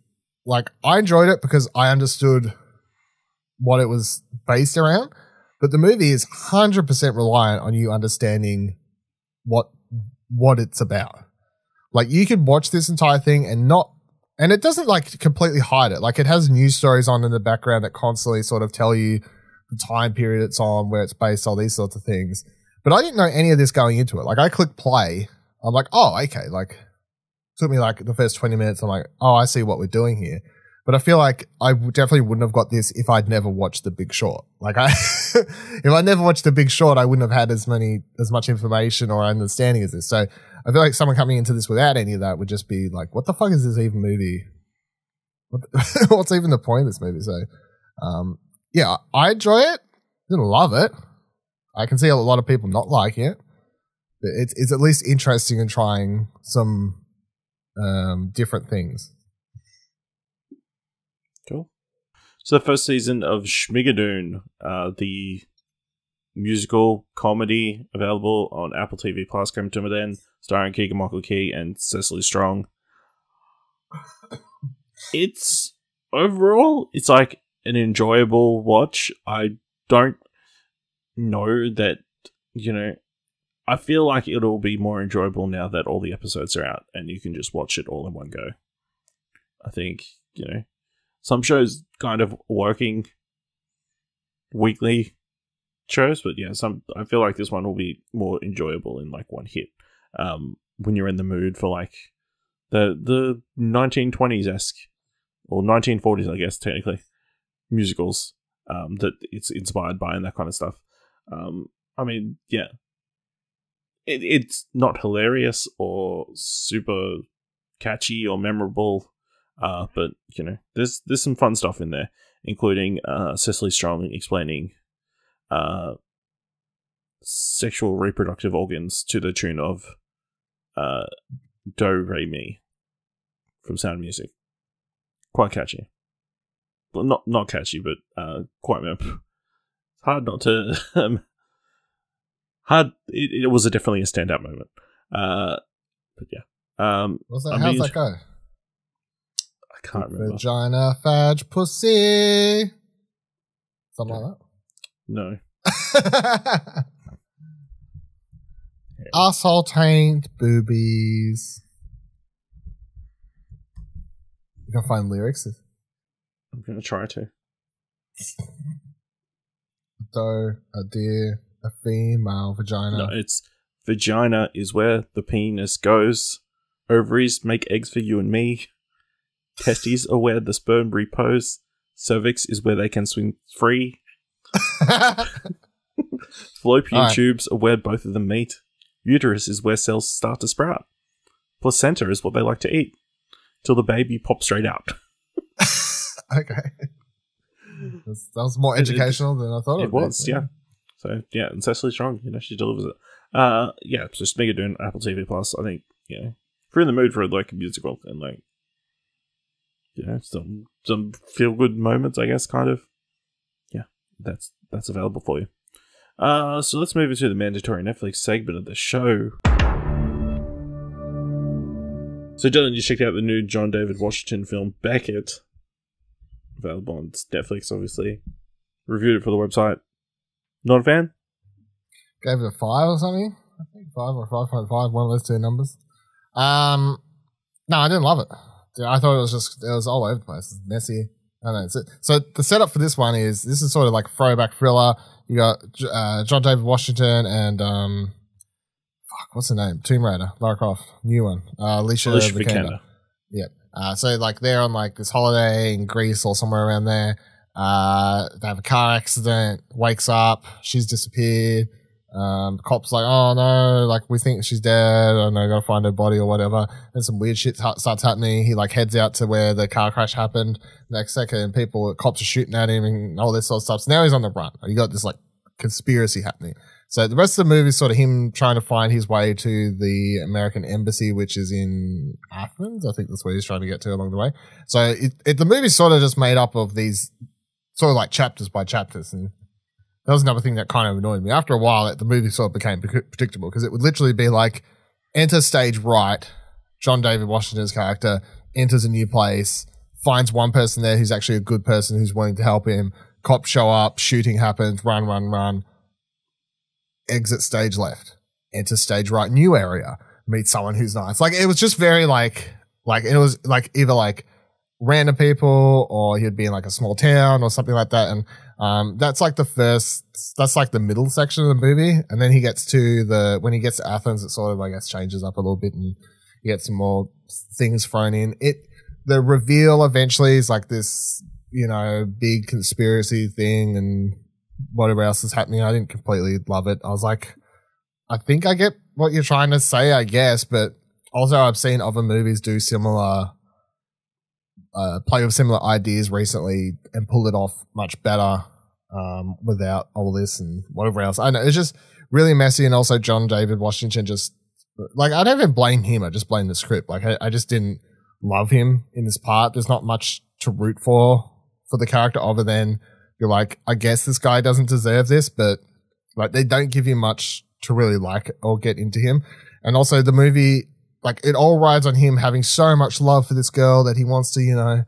Speaker 3: like I enjoyed it because I understood what it was based around, but the movie is 100% reliant on you understanding what it's about. Like you could watch this entire thing and it doesn't like completely hide it. Like it has news stories on in the background that constantly sort of tell you the time period it's on, where it's based, all these sorts of things. But I didn't know any of this going into it. Like I clicked play. I'm like, oh, okay. Like took me like the first 20 minutes. I'm like, oh, I see what we're doing here. But I feel like I definitely wouldn't have got this if I'd never watched The Big Short. Like if I never watched The Big Short, I wouldn't have had as much information or understanding as this. So I feel like someone coming into this without any of that would just be like, what the fuck is this even movie? What's even the point of this movie? So, yeah, I enjoy it. Didn't love it. I can see a lot of people not liking it, but it's at least interesting in trying some different things.
Speaker 2: Cool. So the first season of Schmigadoon, the musical comedy available on Apple TV Plus, came to an end, starring Keegan-Michael Key and Cecily Strong. It's overall, it's like an enjoyable watch. I don't know that, I feel like it'll be more enjoyable now that all the episodes are out and you can just watch it all in one go. I think, some shows kind of working weekly shows, but yeah, I feel like this one will be more enjoyable in like one hit. When you're in the mood for like the 1920s-esque or 1940s, I guess technically, musicals that it's inspired by and that kind of stuff. I mean, yeah, it's not hilarious or super catchy or memorable. But there's some fun stuff in there, including Cecily Strong explaining sexual reproductive organs to the tune of Do Re Mi from Sound of Music. Quite catchy. Well, not catchy, but quite memorable. Hard not to. It was definitely a standout moment. But yeah.
Speaker 3: How's that go?
Speaker 2: I can't remember.
Speaker 3: Vagina, fudge, pussy. Something like that?
Speaker 2: No.
Speaker 3: Asshole taint, boobies. You can find lyrics.
Speaker 2: I'm going to try to.
Speaker 3: A doe, a deer, a female vagina.
Speaker 2: No, it's vagina is where the penis goes. Ovaries make eggs for you and me. Testes are where the sperm repose. Cervix is where they can swing free. Fallopian tubes are where both of them meet. Uterus is where cells start to sprout. Placenta is what they like to eat. Till the baby pops straight out.
Speaker 3: Okay. That was more educational than I thought it
Speaker 2: was. Yeah. So, yeah, and Cecily Strong, she delivers it. Yeah, so Schmigadoon, Apple TV Plus, I think, if you're in the mood for like a musical and like, some feel-good moments, I guess, kind of. Yeah, that's available for you. So let's move into the mandatory Netflix segment of the show. So Dylan, you checked out the new John David Washington film, Beckett. Available on Netflix, obviously. Reviewed it for the website. Not a fan?
Speaker 3: gave it a 5 or something. I think 5 or 5.5, one of those two numbers. No, I didn't love it. I thought it was all over the place. It's messy. I don't know. So the setup for this one is, this is sort of like a throwback thriller. You got John David Washington and what's her name? Tomb Raider, Lara Croft, new one. Alicia Vikander. Yeah. So like they're on like this holiday in Greece or somewhere around there. They have a car accident, wakes up, she's disappeared. Cops like, oh no, like we think she's dead. Oh no, gotta find her body or whatever. And some weird shit starts happening. He like heads out to where the car crash happened. Next second, cops are shooting at him and all this sort of stuff. So now he's on the run. You got this like conspiracy happening. So the rest of the movie is sort of him trying to find his way to the American embassy, which is in Athens. I think that's where he's trying to get to along the way. So the movie's sort of just made up of these sort of like chapters by chapters. And that was another thing that kind of annoyed me. After a while, the movie sort of became predictable because it would literally be like, enter stage right, John David Washington's character enters a new place, finds one person there who's actually a good person who's willing to help him, cops show up, shooting happens, run, exit stage left, enter stage right, new area, meet someone who's nice. Like, it was just very like it was like either like random people or he'd be in like a small town or something like that. And that's like that's like the middle section of the movie. And then when he gets to Athens, it sort of, I guess, changes up a little bit and you get some more things thrown in. The reveal eventually is like this, big conspiracy thing and whatever else is happening. I didn't completely love it. I was like, I think I get what you're trying to say, I guess, but also I've seen other movies do similar play with similar ideas recently and pull it off much better without all this and whatever else. I know it's just really messy, and also John David Washington just like, I don't even blame him. I just blame the script. Like I just didn't love him in this part. There's not much to root for the character other than you're like, I guess this guy doesn't deserve this, but like they don't give you much to really like or get into him. And also the movie, like, it all rides on him having so much love for this girl that he wants to,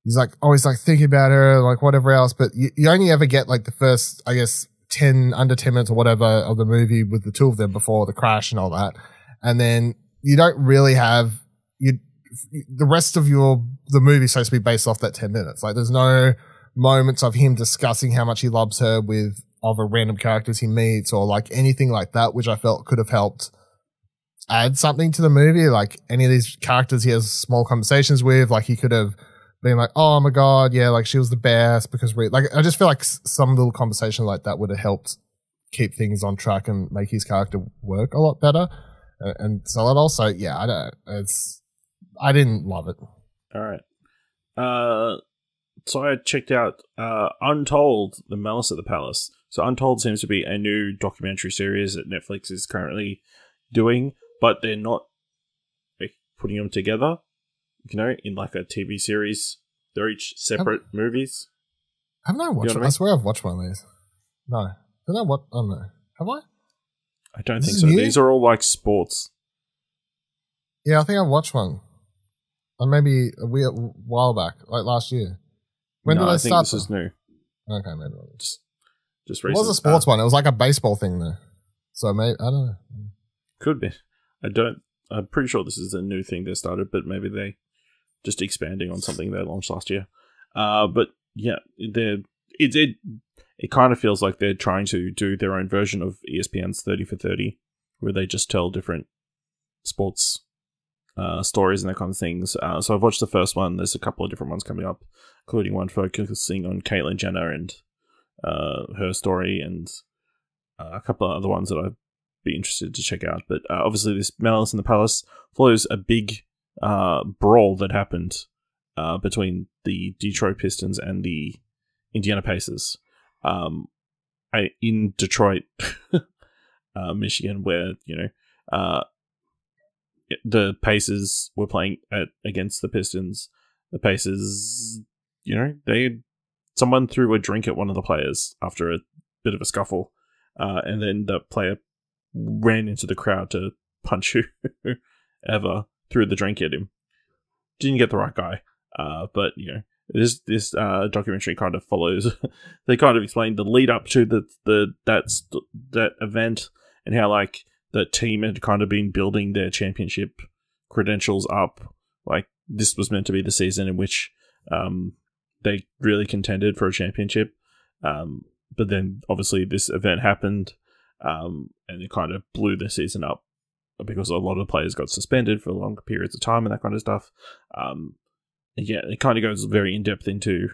Speaker 3: he's like always like thinking about her, like whatever else. But you only ever get like the first, I guess, under 10 minutes or whatever of the movie with the two of them before the crash and all that. And then you don't really have the rest of the movie is supposed to be based off that 10 minutes. Like, there's no moments of him discussing how much he loves her with other random characters he meets or like anything like that, which I felt could have helped add something to the movie. Like, any of these characters he has small conversations with, like he could have been like, oh my god, yeah, like she was the best because I just feel like some little conversation like that would have helped keep things on track and make his character work a lot better. And so it also, yeah, I didn't love it.
Speaker 2: All right. So I checked out Untold, The Malice at the Palace. So Untold seems to be a new documentary series that Netflix is currently doing, but they're not putting them together, in like a TV series. They're each separate movies.
Speaker 3: Haven't I watched I swear I've watched one of these. No. Did I watch? Oh, no. Have I?
Speaker 2: I don't think so. These are all like sports.
Speaker 3: Yeah, I think I watched one. Or maybe a while back, like last year. When did I start?
Speaker 2: I think this is new.
Speaker 3: Okay, maybe.
Speaker 2: Just recently.
Speaker 3: It was a sports one. It was like a baseball thing, though. So maybe, I don't know. Could
Speaker 2: be. I'm pretty sure this is a new thing they started, but maybe they just expanding on something they launched last year. But yeah, it kind of feels like they're trying to do their own version of ESPN's 30 for 30, where they just tell different sports stories and that kind of things. So I've watched the first one. There's a couple of different ones coming up, including one focusing on Caitlyn Jenner and her story, and a couple of other ones that I'd be interested to check out. But obviously this Malice in the Palace follows a big brawl that happened between the Detroit Pistons and the Indiana Pacers in Detroit, Michigan, where, the Pacers were playing against the Pistons. The Pacers, someone threw a drink at one of the players after a bit of a scuffle, and then the player ran into the crowd to punch whoever threw the drink at him. Didn't get the right guy, but this documentary kind of follows. They kind of explain the lead up to that event and how like the team had kind of been building their championship credentials up. Like this was meant to be the season in which they really contended for a championship. But then obviously this event happened, and it kind of blew the season up because a lot of players got suspended for longer periods of time and that kind of stuff. Yeah, it kind of goes very in depth into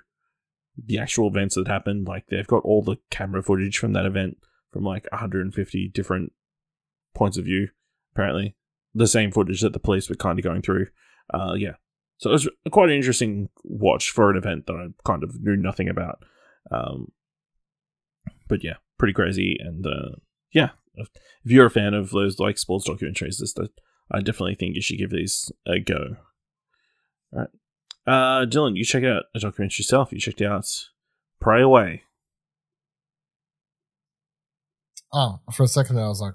Speaker 2: the actual events that happened. Like they've got all the camera footage from that event from like 150 different points of view, apparently. The same footage that the police were kind of going through. Yeah. So it was quite an interesting watch for an event that I kind of knew nothing about. But yeah, pretty crazy. And yeah, if you're a fan of those like sports documentaries, I definitely think you should give these a go. All right. Dylan, you check out a documentary yourself. You checked out Pray Away.
Speaker 3: Oh, for a second there, I was like,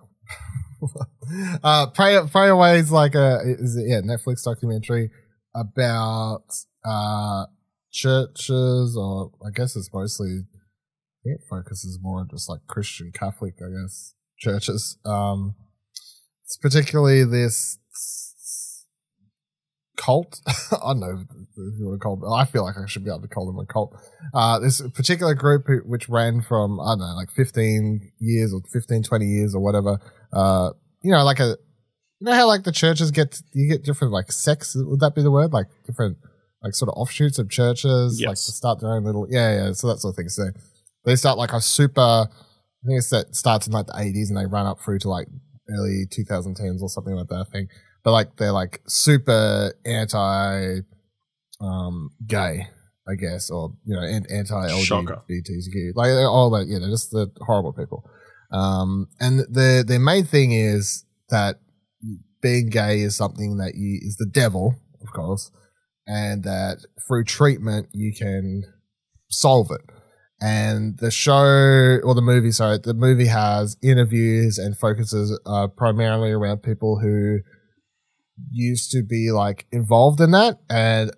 Speaker 3: Pray Away is like Netflix documentary about churches, or I guess it's mostly, I think it focuses more on just like Christian Catholic, I guess, churches. It's particularly this cult. I don't know if you want to call them. I feel like I should be able to call them a cult. This particular group which ran from, I don't know, like 15 years or 15, 20 years or whatever. You know, like you know how like the churches you get different like sects, would that be the word? Like different like sort of offshoots of churches,
Speaker 2: yes.
Speaker 3: like to start their own little, so that sort of thing. So they start like a super, I think it starts in like the 80s and they run up through to like early 2010s or something like that, I think. But like they're like super anti gay, I guess, or you know, anti-LGBTQ. Like they're all that, they're just the horrible people. And their main thing is that being gay is something that is the devil, of course, and that through treatment you can solve it. And the movie has interviews and focuses primarily around people who used to be like involved in that, and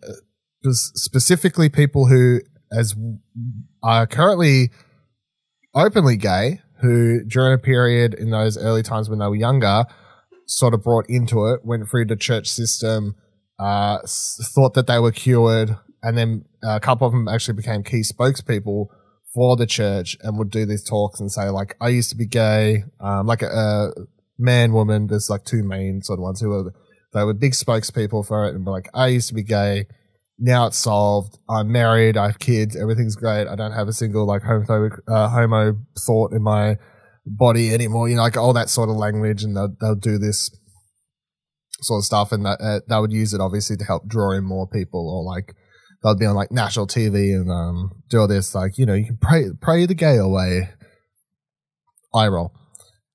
Speaker 3: specifically people who are currently openly gay, who during a period in those early times when they were younger sort of brought into it, went through the church system, thought that they were cured, and then a couple of them actually became key spokespeople for the church and would do these talks and say like, I used to be gay, like a man, woman. There's like two main sort of ones they were big spokespeople for it and be like, I used to be gay. Now it's solved. I'm married. I have kids. Everything's great. I don't have a single like homo thought in my body anymore. You know, like all that sort of language, and they'll do this sort of stuff, and they would use it obviously to help draw in more people, or like they'll be on like national TV and do all this like, you know, you can pray the gay away. Eye roll.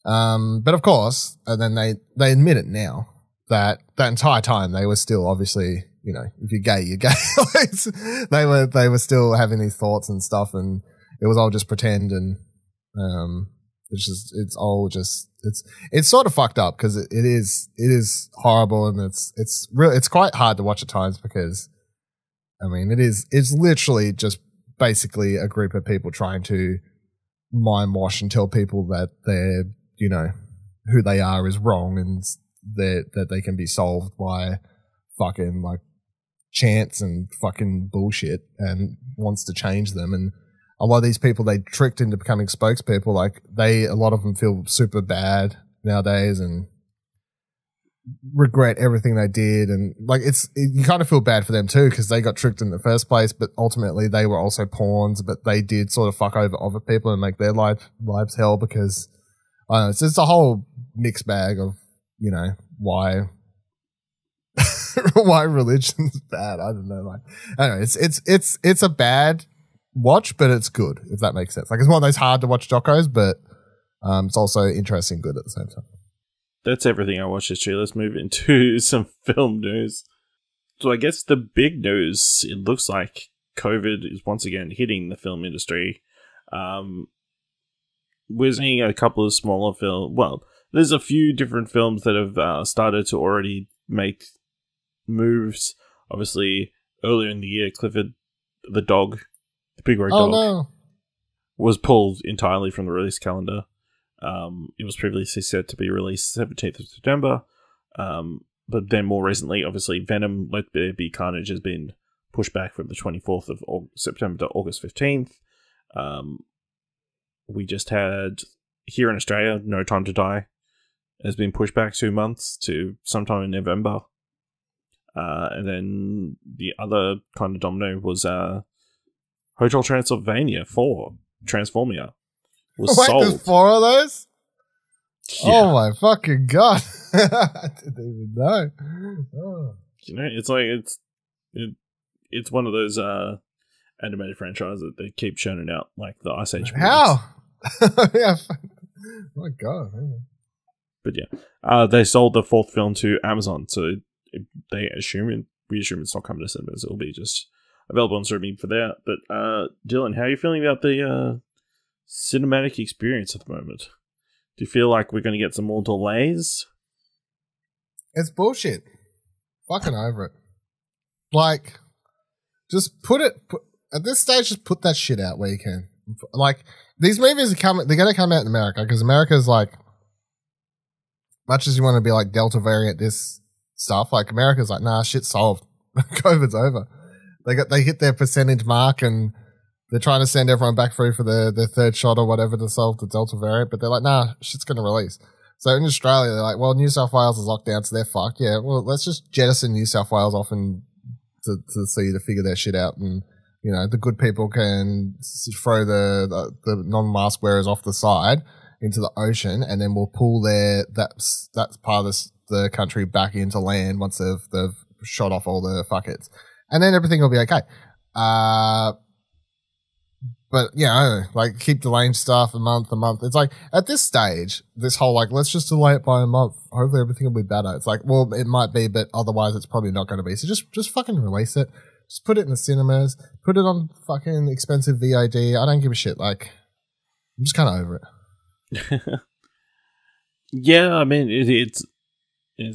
Speaker 3: But of course, and then they admit it now that entire time they were still obviously, you know, if you're gay, you're gay. they were still having these thoughts and stuff, and it was all just pretend, and it's sort of fucked up because it is horrible, and it's quite hard to watch at times because, I mean, it's literally just basically a group of people trying to mind wash and tell people that they're, you know, who they are is wrong, and that they can be solved by fucking like chants and fucking bullshit, and wants to change them. And a lot of these people they tricked into becoming spokespeople, like a lot of them feel super bad nowadays and regret everything they did, and like you kind of feel bad for them too because they got tricked in the first place, but ultimately they were also pawns, but they did sort of fuck over other people and make their lives hell because I don't know, it's a whole mixed bag of, you know, why religion's bad. I don't know. Like, anyway, it's a bad watch, but it's good, if that makes sense. Like, it's one of those hard to watch docos, but it's also interesting, good at the same time.
Speaker 2: That's everything I watched this year. Let's move into some film news. So I guess the big news, it looks like COVID is once again hitting the film industry. We're seeing a couple of smaller films. Well, there's a few different films that have started to already make moves. Obviously, earlier in the year, Clifford the dog, the big red
Speaker 3: Oh
Speaker 2: dog,
Speaker 3: no!
Speaker 2: was pulled entirely from the release calendar. It was previously set to be released 17th of September, but then more recently, obviously, Venom: Let There Be Carnage has been pushed back from the 24th of September to August 15th. We just had, here in Australia, No Time to Die has been pushed back 2 months to sometime in November. And then the other kind of domino was Hotel Transylvania 4, Transformia, was
Speaker 3: Wait,
Speaker 2: sold.
Speaker 3: there's 4 of those?
Speaker 2: Yeah.
Speaker 3: Oh my fucking god! I didn't even know. Oh.
Speaker 2: You know, it's like it's one of those animated franchises that they keep churning out, like the Ice Age movies.
Speaker 3: How? Yeah. My god.
Speaker 2: But yeah, they sold the 4th film to Amazon, so we assume it's not coming to cinemas. It'll be just available on streaming for that. But Dylan, how are you feeling about the cinematic experience at the moment? Do you feel like we're going to get some more delays?
Speaker 3: It's bullshit. Fucking over it. Like, just at this stage, just put that shit out where you can. Like, these movies they're going to come out in America, because America's like, much as you want to be like Delta variant this stuff, like America's like, nah, shit's solved. COVID's over. They hit their percentage mark and they're trying to send everyone back through for their 3rd shot or whatever to solve the Delta variant, but they're like, nah, shit's going to release. So in Australia, they're like, well, New South Wales is locked down, so they're fucked. Yeah, well, let's just jettison New South Wales off and to figure their shit out. And, you know, the good people can throw the non-mask wearers off the side into the ocean, and then we'll pull that's part of the country back into land once they've shot off all the fuckheads. And then everything will be okay. But, yeah, I don't know, like, keep delaying stuff a month. It's like, at this stage, this whole, like, let's just delay it by a month. Hopefully everything will be better. It's like, well, it might be, but otherwise it's probably not going to be. So just fucking release it. Just put it in the cinemas. Put it on fucking expensive VOD. I don't give a shit. Like, I'm just kind of over it.
Speaker 2: Yeah, I mean, it's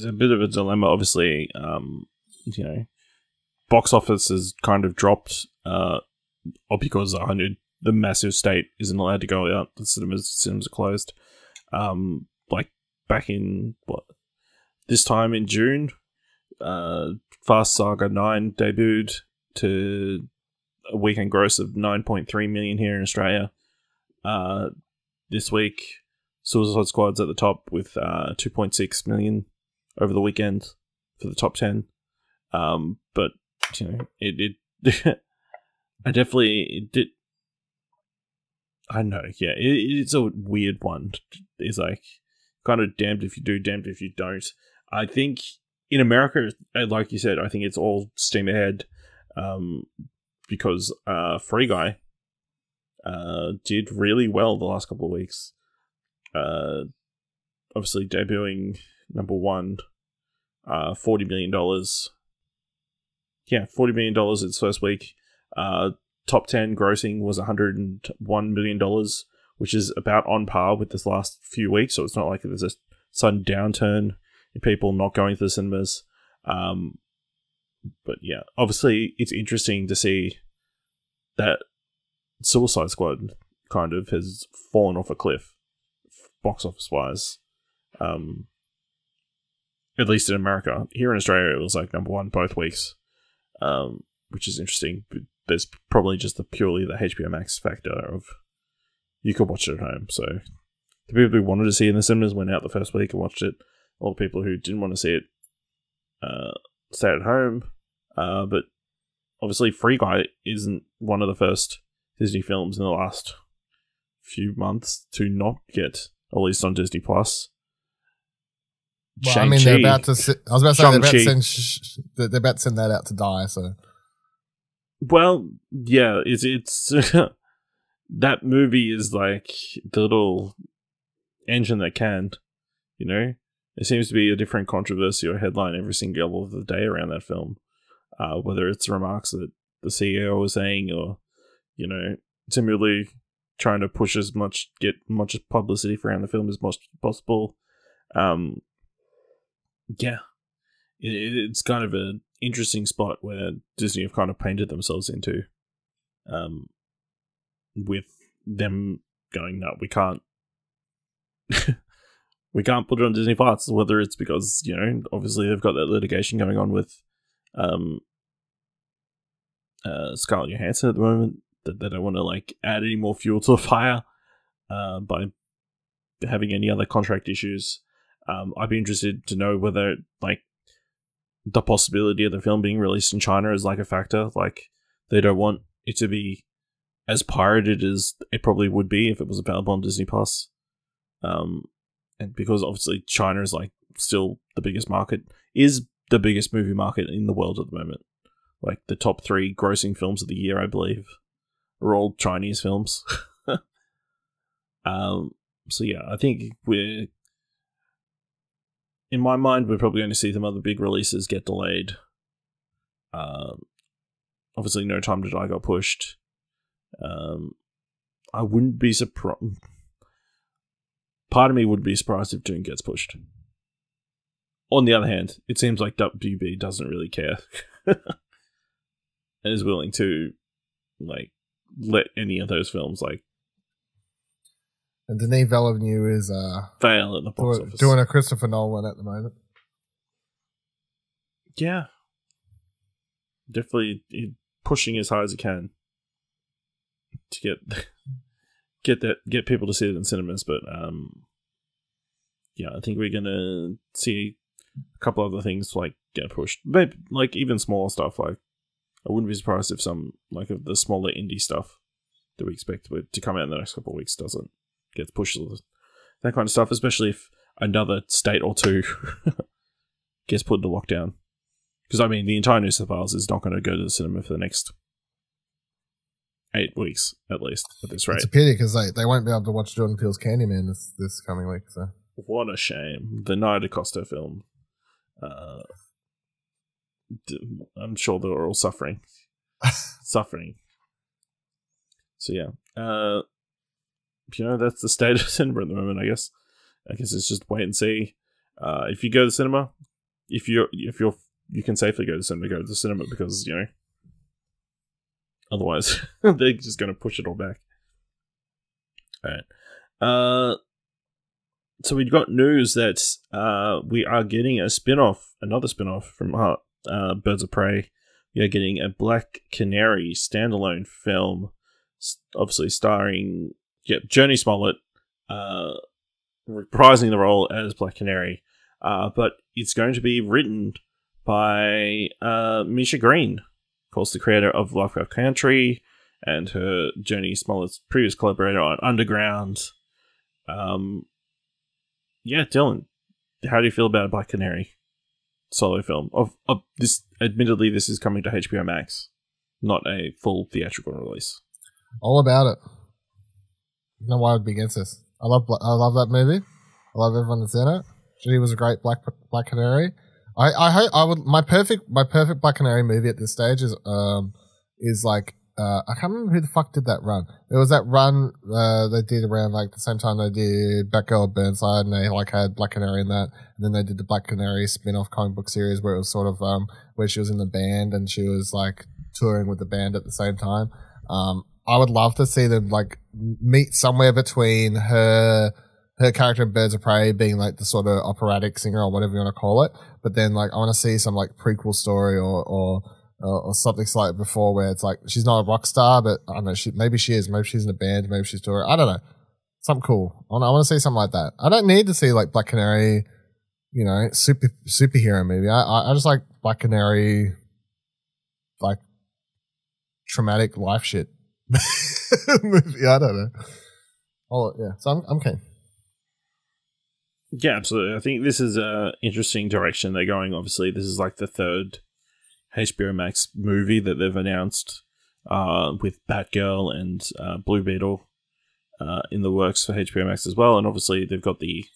Speaker 2: a bit of a dilemma, obviously. You know, box office has kind of dropped, because the massive state isn't allowed to go out. The cinemas are closed. Like back in this time in June, Fast Saga 9 debuted to a weekend gross of 9.3 million here in Australia. This week, Suicide Squad's at the top with 2.6 million over the weekend for the top 10. But you know, it I definitely did. I know, yeah, it's a weird one. It's like kind of damned if you do, damned if you don't. I think in America, like you said, I think it's all steam ahead, because Free Guy did really well the last couple of weeks. Obviously debuting number 1, $40 million. Yeah, $40 million its first week. Top 10 grossing was $101 million, which is about on par with this last few weeks. So it's not like there's a sudden downturn in people not going to the cinemas. But yeah, obviously it's interesting to see that Suicide Squad kind of has fallen off a cliff, box office wise. At least in America. Here in Australia, it was like number 1 both weeks, which is interesting. But there's probably just purely the HBO Max factor of you could watch it at home. So the people who wanted to see it in the cinemas went out the first week and watched it. All the people who didn't want to see it stayed at home. But obviously, Free Guy isn't one of the first Disney films in the last few months to not get released on Disney Plus.
Speaker 3: Well, I mean, they're about to. I was about to say they're about to send that out to die. So,
Speaker 2: well, yeah, it's that movie is like the little engine that can, you know. There seems to be a different controversy or headline every single of the day around that film, whether it's remarks that the CEO was saying, or you know, similarly trying to push get much publicity for around the film as much as possible. Yeah, it's kind of an interesting spot where Disney have kind of painted themselves into with them going, no, we can't. We can't put it on Disney Plus, whether it's because, obviously they've got that litigation going on with Scarlett Johansson at the moment, that they don't want to add any more fuel to the fire by having any other contract issues. I'd be interested to know whether the possibility of the film being released in China is a factor. They don't want it to be as pirated as it probably would be if it was available on Disney Plus. And because obviously China is still the biggest market, is the biggest movie market in the world at the moment. The top 3 grossing films of the year, I believe, are all Chinese films. So yeah, I think in my mind, we're probably going to see some other big releases get delayed. Obviously, No Time to Die got pushed. I wouldn't be surprised. Part of me would be surprised if Dune gets pushed. On the other hand, it seems like WB doesn't really care. And is willing to, let any of those films,
Speaker 3: And Denis Villeneuve is
Speaker 2: fail at the box office.
Speaker 3: Doing a Christopher Nolan at the moment.
Speaker 2: Yeah. Definitely pushing as hard as he can to get people to see it in cinemas, but yeah, I think we're gonna see a couple other things get pushed. Maybe even small stuff. I wouldn't be surprised if some of the smaller indie stuff that we expect to come out in the next couple of weeks doesn't get pushed. That kind of stuff, especially if another state or two gets put into lockdown. Because the entire New South Wales is not going to go to the cinema for the next 8 weeks, at least, at this rate.
Speaker 3: It's a pity because they won't be able to watch Jordan Peele's Candyman this coming week. So
Speaker 2: what a shame. The Nia DaCosta film. I'm sure they were all suffering. Suffering. So yeah. That's the state of cinema at the moment, I guess. I guess it's just wait and see. If you go to the cinema, if you can safely go to the cinema because, otherwise they're just going to push it all back. Alright. So we've got news that we are getting another spin-off from Birds of Prey. We are getting a Black Canary standalone film, obviously starring Journey Smollett, reprising the role as Black Canary. But it's going to be written by Misha Green, of course, the creator of Lovecraft Country and her Journey Smollett's previous collaborator on Underground. Yeah, Dylan, how do you feel about a Black Canary solo film? Of this, admittedly, this is coming to HBO Max, not a full theatrical release.
Speaker 3: All about it. No, why would be against this? I love that movie. I love everyone that's in it. She was a great Black Canary. I hope I would. My perfect Black Canary movie at this stage is I can't remember who the fuck did that run. There was that run they did around the same time they did Batgirl Burnside, and they had Black Canary in that, and then they did the Black Canary spin-off comic book series where it was sort of where she was in the band and she was touring with the band at the same time. I would love to see them meet somewhere between her character in Birds of Prey being the sort of operatic singer or whatever you want to call it, but then I want to see some prequel story or something slightly before where it's she's not a rock star, but I don't know, maybe she is, maybe she's in a band, maybe she's touring. I don't know, something cool. I want to see something like that. I don't need to see Black Canary, superhero movie. I just like Black Canary, traumatic life shit movie. I don't know. Oh yeah, so I'm keen.
Speaker 2: Yeah, absolutely. I think this is an interesting direction they're going. Obviously, this is the third HBO Max movie that they've announced with Batgirl and Blue Beetle in the works for HBO Max as well. And obviously, they've got the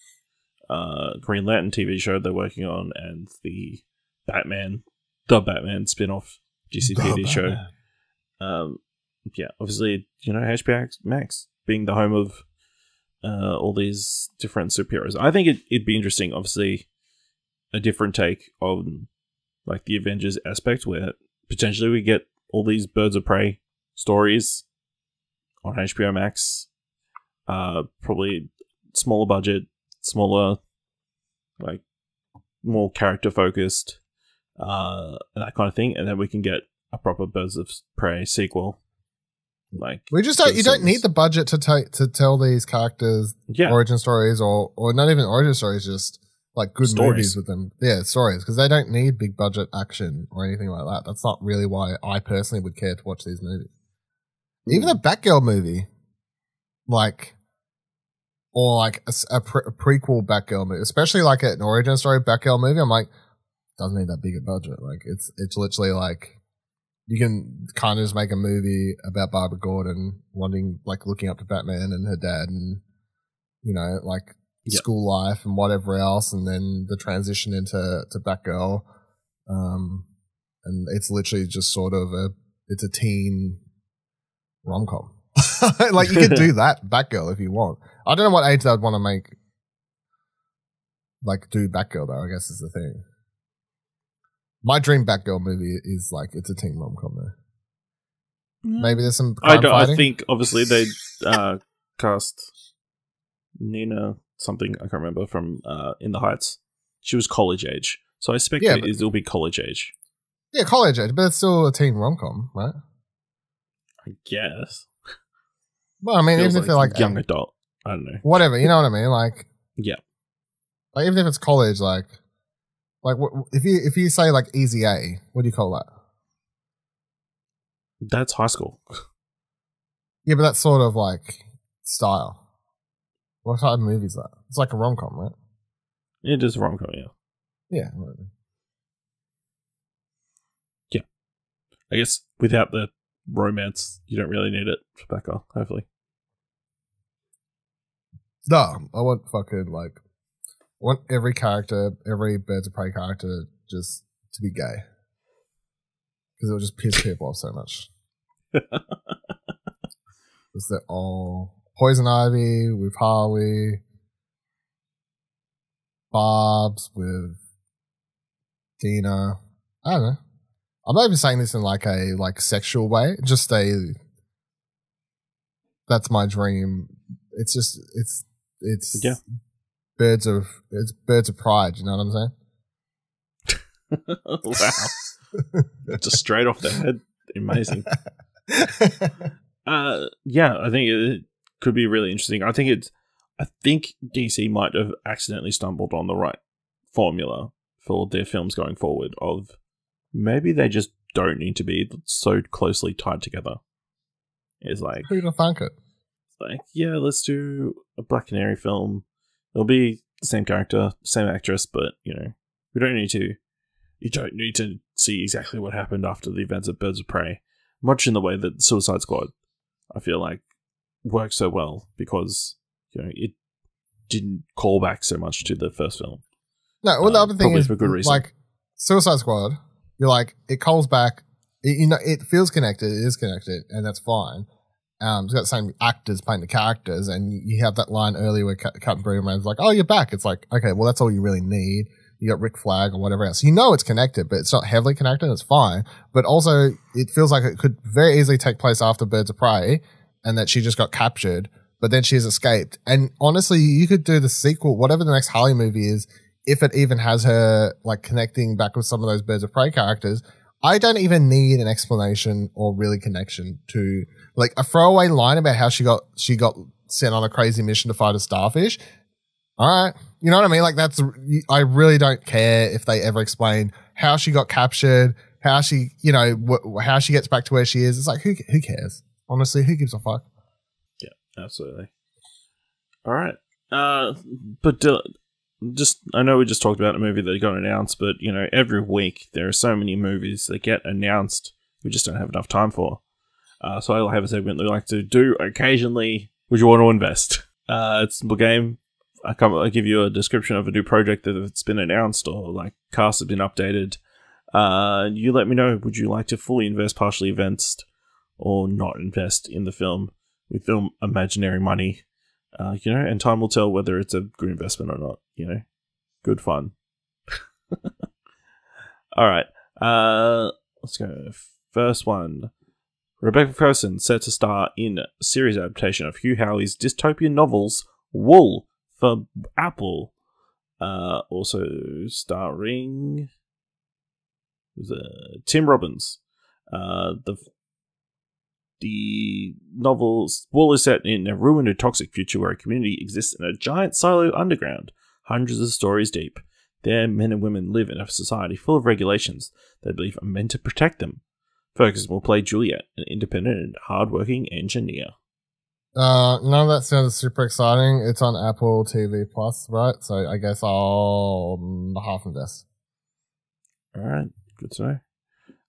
Speaker 2: Green Lantern TV show they're working on and the Batman spin-off GCPD show. Yeah, obviously, HBO Max being the home of all these different superheroes. I think it'd be interesting, obviously, a different take on the Avengers aspect where potentially we get all these Birds of Prey stories on HBO Max. Probably smaller budget, smaller, like more character focused, and that kind of thing, and then we can get a proper Birds of Prey sequel. Like
Speaker 3: we just don't. You don't need the budget to tell these characters origin stories, or not even origin stories, just like good movies with them. Yeah, stories, because they don't need big budget action or anything like that. That's not really why I personally would care to watch these movies. Even a Batgirl movie, like, or like a prequel Batgirl movie, especially like an origin story Batgirl movie, I'm like, doesn't need that big a budget. Like, it's literally like, you can kind of just make a movie about Barbara Gordon looking up to Batman and her dad, and like school life and whatever else, and then the transition into Batgirl, and it's literally just sort of it's a teen rom-com. Like, you could do that Batgirl if you want. I don't know what age they'd want to make, like, do Batgirl though, I guess is the thing. My dream Batgirl movie is like, it's a teen rom-com though. Maybe there's some crime fighting.
Speaker 2: I think obviously they cast Nina something, I can't remember, from In the Heights. She was college age, so I expect it'll be college age.
Speaker 3: Yeah, college age, but it's still a teen rom-com, right?
Speaker 2: I guess.
Speaker 3: Well, I mean, even if they're like
Speaker 2: young adult, I don't know.
Speaker 3: Whatever, you know what I mean? Like,
Speaker 2: yeah.
Speaker 3: Like, even if it's college, like if you say like Easy A, what do you call that?
Speaker 2: That's high school.
Speaker 3: Yeah, but that's sort of like style. What type of movie is that? It's like a rom-com, right?
Speaker 2: It is a rom-com, yeah.
Speaker 3: Yeah.
Speaker 2: Yeah. I guess without the romance, you don't really need it for Batgirl, hopefully.
Speaker 3: No, I want every character, every Birds of Prey character just to be gay. Because it'll just piss people off so much. Because they're all Poison Ivy with Harley, Barbs with Dina. I don't know. I'm not even saying this in like a sexual way. Just that's my dream. It's just it's birds of pride. You know what I'm saying?
Speaker 2: Wow, just straight off the head. Amazing. Yeah, I think it could be really interesting. I think DC might have accidentally stumbled on the right formula for their films going forward. Of maybe they just don't need to be so closely tied together. It's like,
Speaker 3: who'd have thunk it?
Speaker 2: It's like, yeah, let's do a Black Canary film. It'll be the same character, same actress, but you don't need to. You don't need to see exactly what happened after the events of Birds of Prey. Much in the way that Suicide Squad, I feel like, works so well because it didn't call back so much to the first film.
Speaker 3: No, well, the other thing is,
Speaker 2: for good reason.
Speaker 3: like, Suicide Squad, you're like, it calls back, it feels connected, it is connected, and that's fine. It's got the same actors playing the characters, and you have that line earlier where Captain Boomerang's like, oh, you're back. It's like, okay, well, that's all you really need. You got Rick Flag or whatever else. It's connected, but it's not heavily connected. It's fine. But also, it feels like it could very easily take place after Birds of Prey, and that she just got captured, but then she has escaped. And honestly, you could do the sequel, whatever the next Harley movie is, if it even has her like connecting back with some of those Birds of Prey characters. I don't even need an explanation or really connection to like a throwaway line about how she got sent on a crazy mission to fight a starfish. All right. You know what I mean? Like I really don't care if they ever explain how she got captured, how she, how she gets back to where she is. It's like, who cares? Honestly, who gives a fuck?
Speaker 2: Yeah, absolutely. All right. But I know we just talked about a movie that got announced, but every week there are so many movies that get announced we just don't have enough time for. So I'll have a segment that we like to do occasionally. Would you want to invest? It's a simple game. I give you a description of a new project that's been announced or like cast has been updated. You let me know. Would you like to fully invest, partially invest, or not invest in the film? We film imaginary money. And time will tell whether it's a good investment or not. Good fun. All right. Let's go. First one. Rebecca Ferguson set to star in a series adaptation of Hugh Howey's dystopian novels Wool for Apple. Also starring Tim Robbins. The novel's Wool is set in a ruined and toxic future where a community exists in a giant silo underground, hundreds of stories deep. There, men and women live in a society full of regulations they believe are meant to protect them. Ferguson will play Juliet, an independent and hard-working engineer.
Speaker 3: None of that sounds super exciting. It's on Apple TV Plus, right? So I guess I'll half invest.
Speaker 2: All right, good to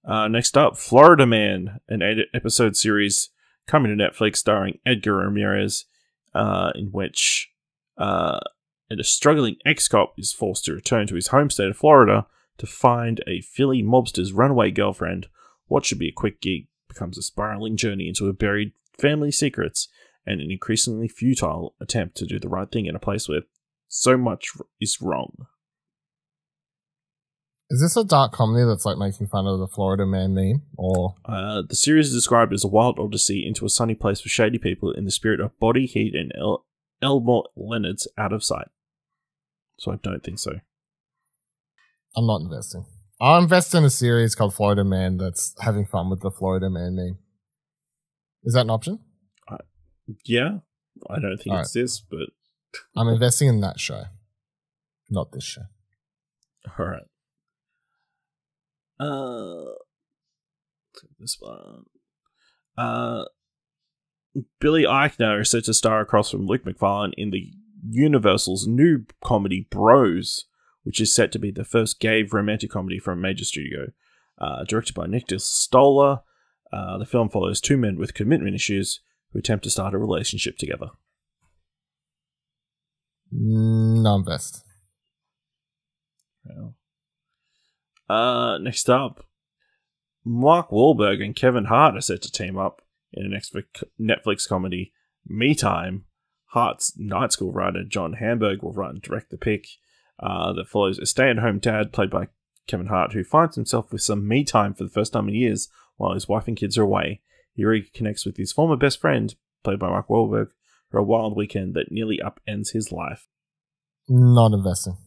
Speaker 2: know. Next up, Florida Man, an 8-episode series coming to Netflix starring Edgar Ramirez, in which a struggling ex-cop is forced to return to his home state of Florida to find a Philly mobster's runaway girlfriend. What should be a quick gig becomes a spiraling journey into a buried family secrets and an increasingly futile attempt to do the right thing in a place where so much is wrong.
Speaker 3: Is this a dark comedy that's like making fun of the Florida Man meme? Or
Speaker 2: the series is described as a wild odyssey into a sunny place for shady people in the spirit of Body Heat and Elmore Leonard's Out of Sight. So I don't think so.
Speaker 3: I'm not investing. I'll invest in a series called Florida Man that's having fun with the Florida Man meme. Is that an option?
Speaker 2: Yeah. I don't think it's this, but...
Speaker 3: I'm investing in that show. Not this show.
Speaker 2: Alright. This one. Billy Eichner is set to star across from Luke McFarlane in the Universal's new comedy Bros, which is set to be the first gay romantic comedy from a major studio. Directed by Nick Stoller, the film follows two men with commitment issues who attempt to start a relationship together.
Speaker 3: No invest.
Speaker 2: Well. Next up, Mark Wahlberg and Kevin Hart are set to team up in a Netflix comedy, Me Time. Hart's night school writer John Hamburg will write and direct the pick that follows a stay-at-home dad played by Kevin Hart who finds himself with some me time for the first time in years while his wife and kids are away. He reconnects with his former best friend, played by Mark Wahlberg, for a wild weekend that nearly upends his life.
Speaker 3: Not investing.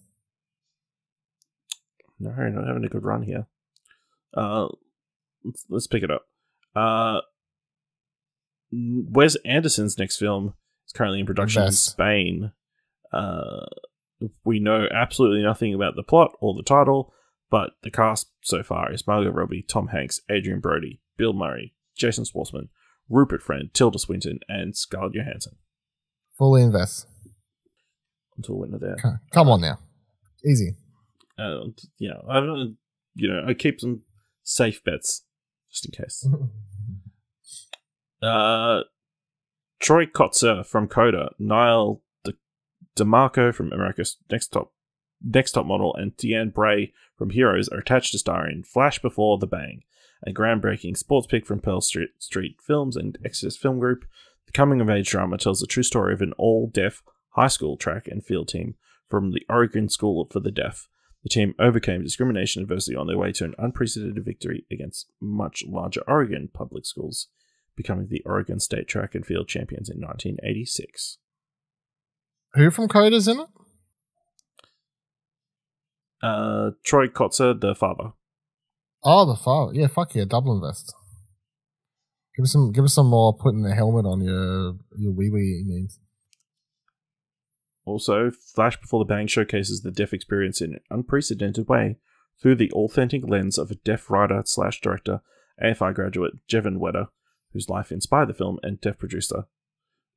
Speaker 2: No, not having a good run here. Let's pick it up. Wes Anderson's next film is currently in production in Spain. We know absolutely nothing about the plot or the title, but the cast so far is Margot Robbie, Tom Hanks, Adrian Brody, Bill Murray, Jason Schwartzman, Rupert Friend, Tilda Swinton, and Scarlett Johansson.
Speaker 3: Fully invest.
Speaker 2: Until winner there.
Speaker 3: Come on now. Easy.
Speaker 2: I keep some safe bets just in case. Troy Kotzer from Coda, Niall DeMarco from America's Next Top Model, and Deanne Bray from Heroes are attached to star in Flash Before the Bang, a groundbreaking sports pick from Pearl Street Films and Exodus Film Group. The coming-of-age drama tells the true story of an all-deaf high school track and field team from the Oregon School for the Deaf. The team overcame discrimination and adversity on their way to an unprecedented victory against much larger Oregon public schools, becoming the Oregon State Track and Field Champions in 1986.
Speaker 3: Who from Coda's in it?
Speaker 2: Troy Kotzer, the father.
Speaker 3: Oh, the father. Yeah, fuck yeah, double invest. Give us some more putting the helmet on your wee means.
Speaker 2: Also, Flash Before the Bang showcases the deaf experience in an unprecedented way through the authentic lens of a deaf writer/director, AFI graduate Jevon Wedder, whose life inspired the film, and deaf producer.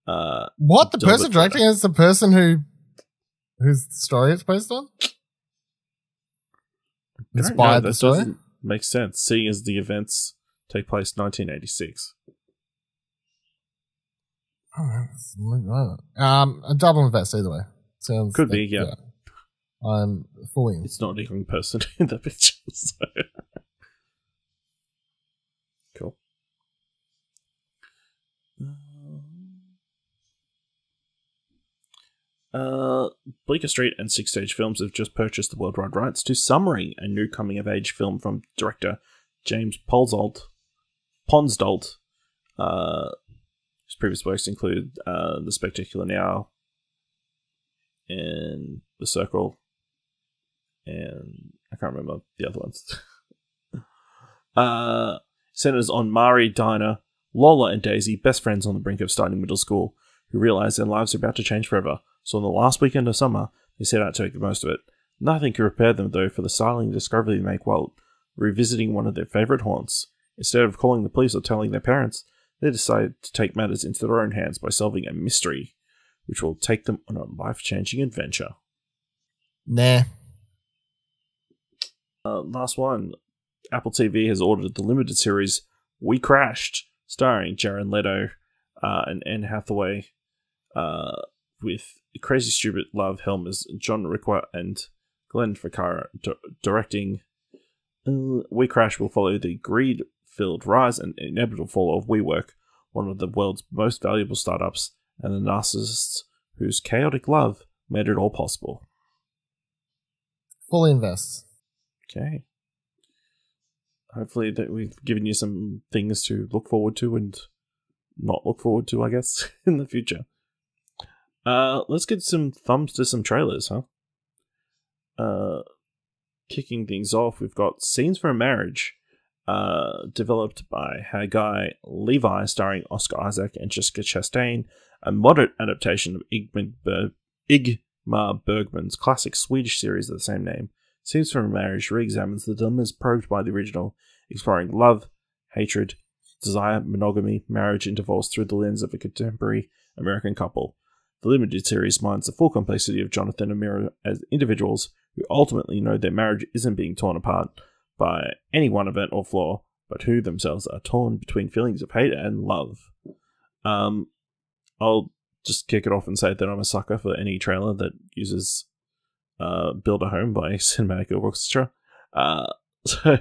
Speaker 3: What? The person directing is the person whose story it's based on? Inspired the story?
Speaker 2: Doesn't make sense, seeing as the events take place 1986.
Speaker 3: A double invest either way. Sounds
Speaker 2: could be, yeah.
Speaker 3: I'm fully in.
Speaker 2: It's not a young person in the picture, so. Cool. Bleecker Street and Six Stage Films have just purchased the worldwide rights to Summering, a new coming-of-age film from director James Ponsdold, His previous works include The Spectacular Now and The Circle, and I can't remember the other ones. Centers on Mari, Dinah, Lola, and Daisy, best friends on the brink of starting middle school, who realize their lives are about to change forever. So on the last weekend of summer, they set out to make the most of it. Nothing can prepare them, though, for the startling discovery they make while revisiting one of their favorite haunts. Instead of calling the police or telling their parents, they decide to take matters into their own hands by solving a mystery, which will take them on a life-changing adventure.
Speaker 3: Nah.
Speaker 2: Last one. Apple TV has ordered the limited series We Crashed, starring Jared Leto and Anne Hathaway, with Crazy Stupid Love Helmers, John Requa, and Glenn Ficarra directing. We Crash will follow the greed-filled rise and inevitable fall of WeWork, one of the world's most valuable startups, and the narcissists whose chaotic love made it all possible.
Speaker 3: Fully invest.
Speaker 2: Okay. Hopefully that we've given you some things to look forward to and not look forward to, I guess, in the future. Let's get some thumbs to some trailers, huh? Kicking things off, we've got Scenes from a Marriage, developed by Haggai Levi, starring Oscar Isaac and Jessica Chastain, a modern adaptation of Ingmar Bergman's classic Swedish series of the same name. Scenes from a Marriage re-examines the dilemmas probed by the original, exploring love, hatred, desire, monogamy, marriage, and divorce through the lens of a contemporary American couple. The limited series mines the full complexity of Jonathan and Mira as individuals who ultimately know their marriage isn't being torn apart by any one event or flaw, but who themselves are torn between feelings of hate and love. I'll just kick it off and say that I'm a sucker for any trailer that uses Build a Home by Cinematic Orchestra. So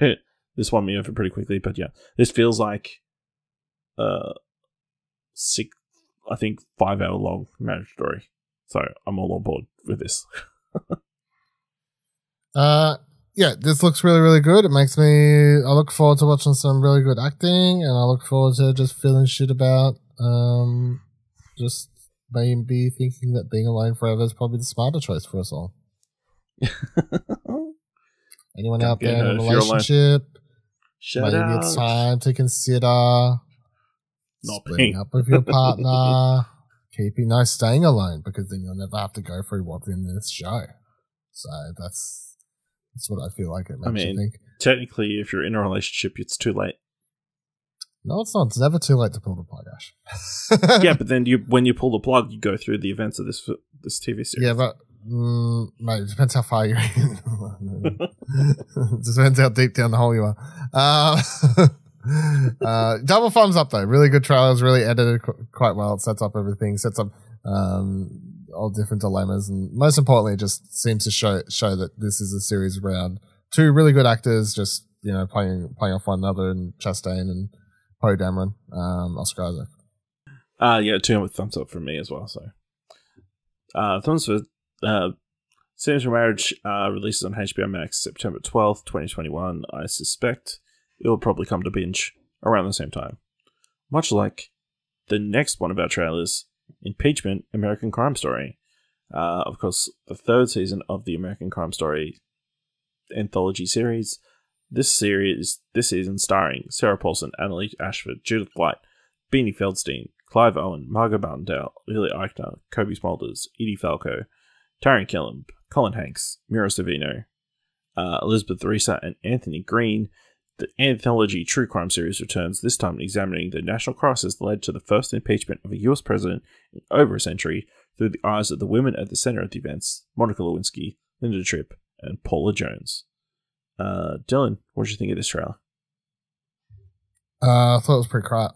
Speaker 2: this won me over pretty quickly, but yeah, this feels like 5-hour long marriage story. So I'm all on board with this.
Speaker 3: Yeah, this looks really, really good. I look forward to watching some really good acting, and I look forward to just feeling shit about just maybe thinking that being alone forever is probably the smarter choice for us all. Anyone out there in a relationship? Maybe it's time to consider splitting up with your partner, staying alone, because then you'll never have to go through what's in this show. So that's what I feel like it makes you think.
Speaker 2: Technically, if you're in a relationship, it's too late.
Speaker 3: No, it's not. It's never too late to pull the plug, Ash.
Speaker 2: Yeah, but then when you pull the plug, you go through the events of this TV series.
Speaker 3: Yeah, but mate, it depends how far you're in. It depends how deep down the hole you are. Double thumbs up though. Really good trailers, really edited quite well. It sets up everything, sets up all different dilemmas, and most importantly, it just seems to show that this is a series around two really good actors, just playing off one another, and Chastain and Poe Dameron, Oscar Isaac.
Speaker 2: Yeah, 2 thumbs up from me as well. So, thumbs for Scenes from Marriage releases on HBO Max September 12th, 2021. I suspect it will probably come to binge around the same time. Much like the next one of our trailers, Impeachment, American Crime Story. Of course, the 3rd season of the American Crime Story anthology series. This season starring Sarah Paulson, Annalise Ashford, Judith Light, Beanie Feldstein, Clive Owen, Margot Martindale, Lily Eichner, Kobe Smulders, Edie Falco, Taron Killam, Colin Hanks, Mira Sorvino, Elizabeth Risa, and Anthony Green. The anthology true crime series returns, this time examining the national crisis that led to the first impeachment of a US president in over a century through the eyes of the women at the center of the events, Monica Lewinsky, Linda Tripp, and Paula Jones. Dylan, what did you think of this trailer?
Speaker 3: I thought it was pretty crap.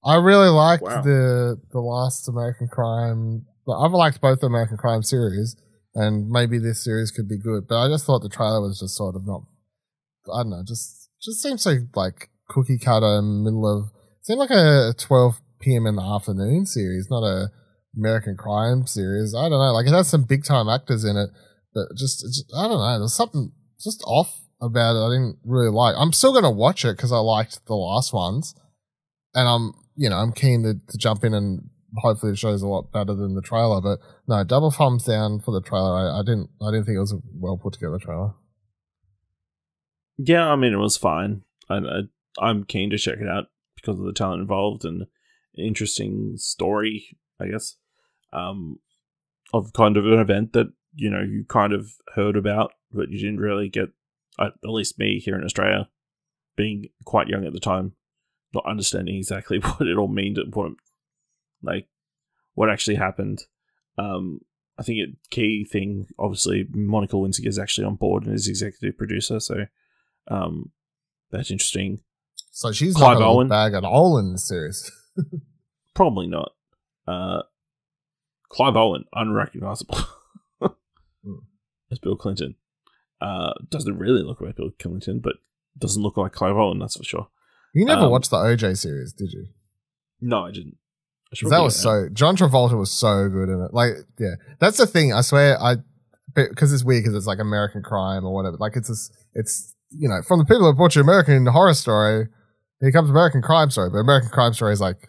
Speaker 3: I really liked the last American Crime. I've liked both the American Crime series, and maybe this series could be good, but I just thought the trailer was just sort of not, I don't know, just seems so like cookie cutter seemed like a 12 p.m. in the afternoon series, not a American Crime series. I don't know, like it has some big time actors in it, but just I don't know, there's something just off about it I didn't really like. I'm still going to watch it because I liked the last ones, and I'm keen to jump in, and hopefully it shows a lot better than the trailer. But no, double thumbs down for the trailer. I didn't think it was a well put together trailer.
Speaker 2: Yeah, I mean, it was fine. I'm keen to check it out because of the talent involved and interesting story, I guess, of kind of an event that, you kind of heard about, but you didn't really get, at least me here in Australia, being quite young at the time, not understanding exactly what it all meant, what actually happened. I think a key thing, obviously, Monica Lewinsky is actually on board and is executive producer, so that's interesting.
Speaker 3: So she's
Speaker 2: Clive
Speaker 3: not going to
Speaker 2: Owen.
Speaker 3: look bad at all in the series.
Speaker 2: Probably not. Clive Owen, unrecognizable. As Bill Clinton. Doesn't really look like Bill Clinton, but doesn't look like Clive Owen, that's for sure.
Speaker 3: You never watched the OJ series, did you?
Speaker 2: No, I didn't.
Speaker 3: That was John Travolta was so good in it. Like, yeah, that's the thing. I swear, because it's weird because it's like American Crime or whatever. Like, it's from the people that brought you American Horror Story, here comes American Crime Story. But American Crime Story is like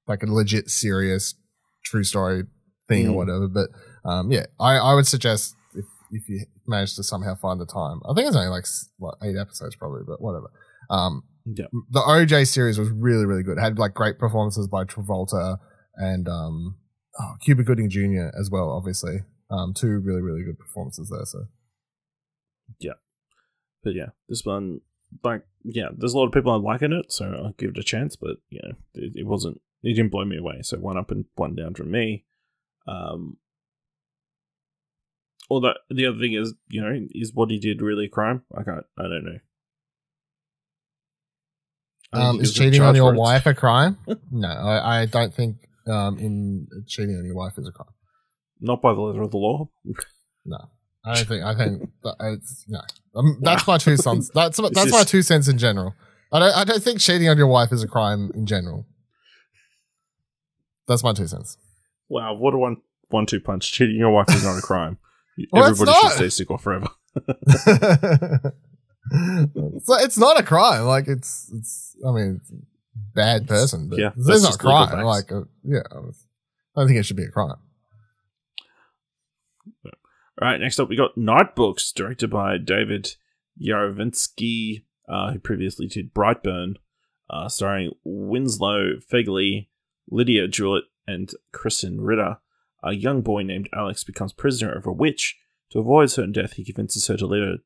Speaker 3: a legit, serious, true story thing or whatever. But yeah, I would suggest if you manage to somehow find the time. I think it's only 8 episodes probably, but whatever.
Speaker 2: Yeah.
Speaker 3: The OJ series was really, really good. It had great performances by Travolta and Cuba Gooding Jr. as well, obviously. Two really, really good performances there. So
Speaker 2: yeah, but yeah, this one, there's a lot of people liking it, so I'll give it a chance. But it didn't blow me away. So 1 up and 1 down from me. Although the other thing is, is what he did really a crime? I don't know.
Speaker 3: Is cheating on your wife a crime? No, I don't think in cheating on your wife is a crime.
Speaker 2: Not by the letter of the law.
Speaker 3: No, I don't think. I think it's no. That's my 2 cents. That's my 2 cents in general. I don't think cheating on your wife is a crime in general. That's my 2 cents.
Speaker 2: Wow, what a 1-2 punch! Cheating on your wife is not a crime.
Speaker 3: Well,
Speaker 2: everybody should stay single forever.
Speaker 3: So it's not a crime. Like it's bad person, but
Speaker 2: yeah,
Speaker 3: it's not a crime. Like yeah, I don't think it should be a crime.
Speaker 2: All right, next up we got Night Books, directed by David Yarovensky, who previously did Brightburn, starring Winslow Fegley, Lydia Jewett, and Kristen Ritter. A young boy named Alex becomes prisoner of a witch. To avoid certain death, he convinces her to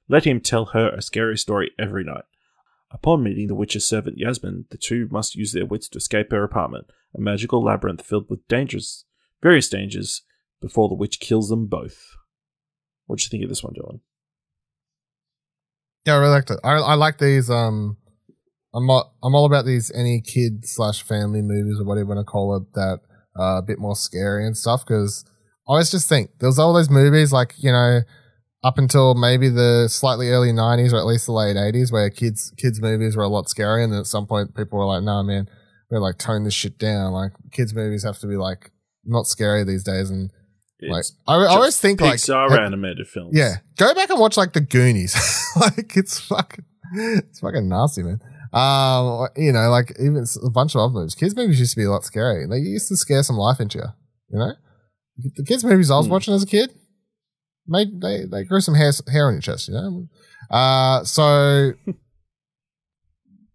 Speaker 2: let him tell her a scary story every night. Upon meeting the witch's servant Yasmin, the two must use their wits to escape her apartment, a magical labyrinth filled with various dangers, before the witch kills them both. What do you think of this one, Dylan?
Speaker 3: Yeah, I really liked it. I like these. I'm all about these any kid/family movies or whatever you want to call it that are a bit more scary and stuff, because I always just think there's all those movies up until maybe the slightly early 90s or at least the late 80s where kids movies were a lot scarier, and then at some point people were like, nah man, we're tone this shit down. Kids movies have to be not scary these days. And I always think
Speaker 2: Pixar animated films.
Speaker 3: Yeah. Go back and watch the Goonies. It's fucking nasty, man. Even a bunch of other movies. Kids movies used to be a lot scary. They used to scare some life into you, The kids movies I was watching as a kid, they grew some hair on your chest, so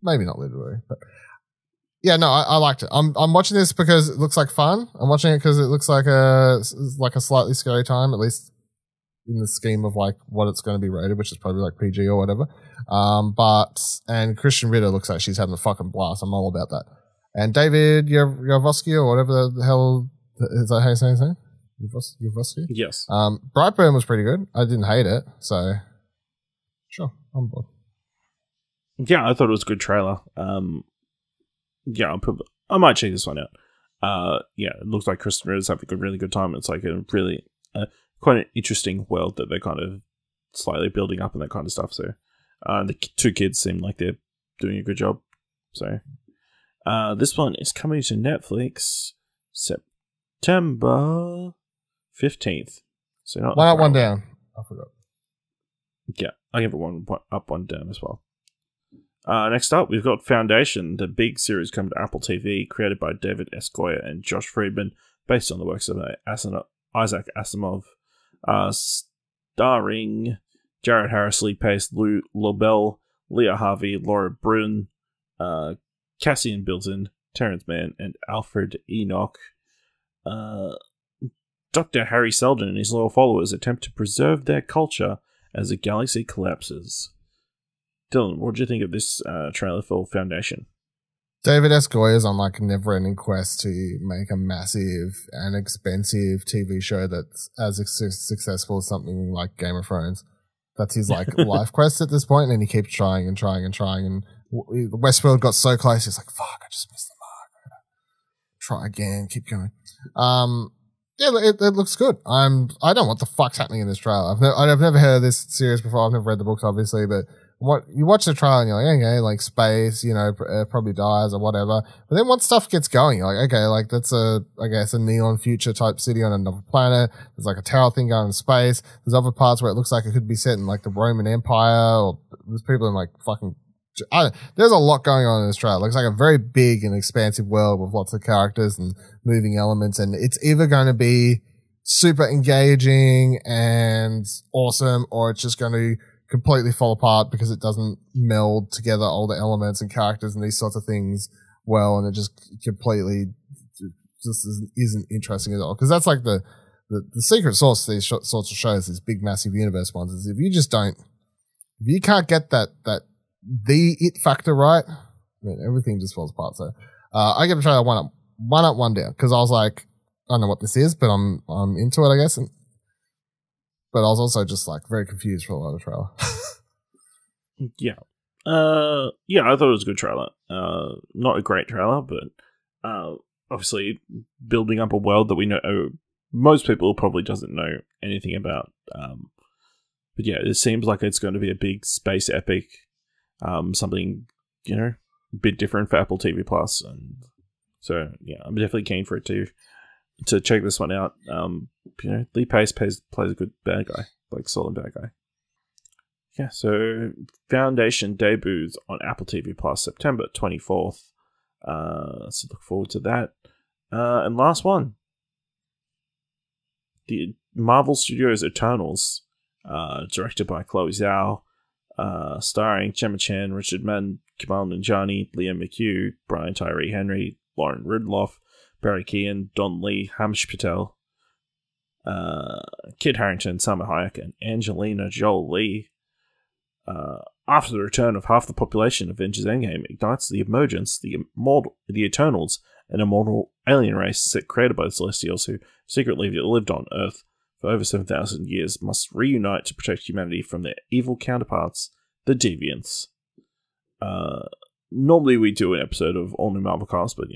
Speaker 3: maybe not literally, but yeah, no, I liked it. I'm watching this because it looks like fun. I'm watching it because it looks like a slightly scary time, at least in the scheme of what it's going to be rated, which is probably PG or whatever. And Kristen Ritter looks like she's having a fucking blast. I'm all about that. And David Yarovensky or whatever the hell is that how you say his name? Yarovensky?
Speaker 2: Yes.
Speaker 3: Brightburn was pretty good. I didn't hate it, so sure, I'm bored.
Speaker 2: Yeah, I thought it was a good trailer. Yeah, I might check this one out. Yeah, it looks like Kristen Ritter's having a really good time. It's a really quite an interesting world that they're kind of slightly building up and that kind of stuff. So the 2 kids seem like they're doing a good job. So this one is coming to Netflix September 15th. So not
Speaker 3: one up, one down. I forgot.
Speaker 2: Yeah, I give it 1 up, 1 down as well. Next up, we've got Foundation, the big series coming to Apple TV, created by David S. Goyer and Josh Friedman, based on the works of Isaac Asimov, starring Jared Harris, Lee Pace, Lou Lobel, Leah Harvey, Laura Brun, Cassian Bilton, Terrence Mann, and Alfred Enoch. Dr. Harry Seldon and his loyal followers attempt to preserve their culture as the galaxy collapses. Dylan, what do you think of this trailer for Foundation?
Speaker 3: David S. Goyer's on like a never-ending quest to make a massive and expensive TV show that's as successful as something like Game of Thrones. That's his like life quest at this point, and he keeps trying and trying and trying. And Westworld got so close, he's like, "Fuck, I just missed the mark. Try again, keep going." Yeah, it looks good. I don't know what the fuck's happening in this trailer. I've never heard of this series before. I've never read the books, obviously, but what you watch the trailer and you're like, okay, like space, probably dies or whatever. But then once stuff gets going, you're like, okay, like that's a neon future type city on another planet. There's like a tower thing going in space. There's other parts where it looks like it could be set in like the Roman Empire, or there's people in like fucking. There's a lot going on in this trailer. It looks like a very big and expansive world with lots of characters and moving elements, and it's either going to be super engaging and awesome, or it's just going to completely fall apart because it doesn't meld together all the elements and characters and these sorts of things well, and it just completely just isn't interesting at all. Because that's like the secret sauce to these sorts of shows, these big massive universe ones, is if you can't get the it factor right, I mean, everything just falls apart. So I give the trailer one up, one down, because I was like, I don't know what this is, but I'm into it, I guess. But I was also just like very confused for a lot of the trailer.
Speaker 2: Yeah. I thought it was a good trailer. Not a great trailer, but obviously building up a world that we know most people probably doesn't know anything about. But yeah, it seems like it's going to be a big space epic. Something, a bit different for Apple TV Plus, and so yeah, I'm definitely keen for it to check this one out. Lee Pace plays a good bad guy, like solid bad guy. Yeah, so Foundation debuts on Apple TV Plus September 24th. So look forward to that. And last one, the Marvel Studios Eternals, directed by Chloe Zhao. Starring Gemma Chan, Richard Madden, Kamal Nanjiani, Liam McHugh, Brian Tyree Henry, Lauren Ridloff, Barry Keoghan, Don Lee, Hamish Patel, Kit Harington, Salma Hayek, and Angelina Jolie. After the return of half the population, Avengers Endgame ignites the emergence, the Eternals, an immortal alien race created by the Celestials who secretly lived on Earth for over 7,000 years, must reunite to protect humanity from their evil counterparts, the Deviants. Normally we do an episode of All New Marvel Cast, but,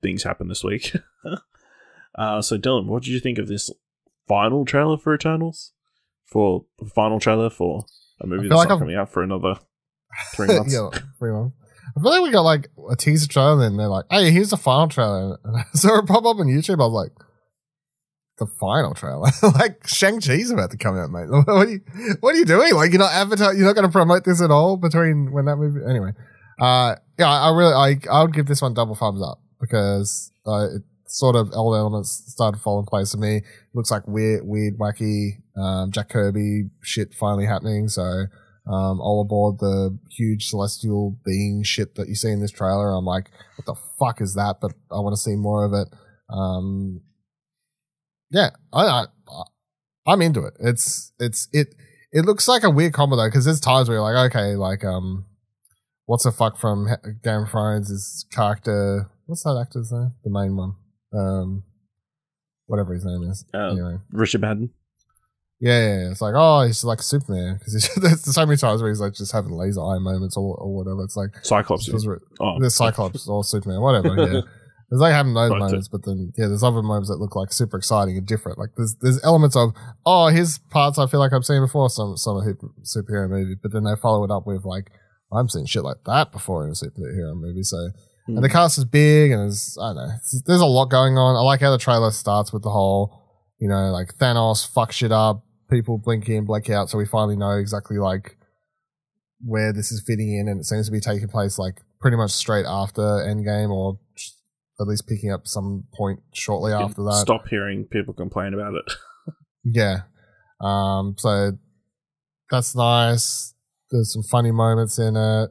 Speaker 2: things happen this week. So, Dylan, what did you think of this final trailer for Eternals? For a final trailer for a movie that's not coming out for another 3 months?
Speaker 3: Yeah, 3 months. I feel like we got like a teaser trailer and then they're like, hey, here's the final trailer. And I saw it pop up on YouTube. I was like, the final trailer? Like, Shang-Chi's about to come out, mate. What are you doing? Like, you're not going to promote this at all between when that movie... Anyway. I would give this one double thumbs up because it sort of all the elements started to fall in place for me. It looks like weird, wacky, Jack Kirby shit finally happening. So, all aboard the huge celestial being shit that you see in this trailer. I'm like, what the fuck is that? But I want to see more of it. Yeah, I'm into it. It looks like a weird combo though, because there's times where you're like, okay, like what's the fuck from Game of Thrones is character? What's that actor's name? The main one, whatever his name is. Anyway,
Speaker 2: Richard Madden.
Speaker 3: Yeah. It's like, oh, he's like Superman because there's so many times where he's like just having laser eye moments or whatever. It's like
Speaker 2: Cyclops.
Speaker 3: There's Cyclops or Superman, whatever. Yeah. There's like having those moments, but then there's other moments that look like super exciting and different. Like there's elements of here's parts I feel like I've seen before some superhero movie, but then they follow it up with like I'm seeing shit like that before in a superhero movie. So and the cast is big and there's a lot going on. I like how the trailer starts with the whole like Thanos fuck shit up, people blink in, blink out, so we finally know exactly like where this is fitting in, and it seems to be taking place like pretty much straight after Endgame, or at least picking up some point shortly after that.
Speaker 2: Stop hearing people complain about it.
Speaker 3: Yeah. So that's nice. There's some funny moments in it.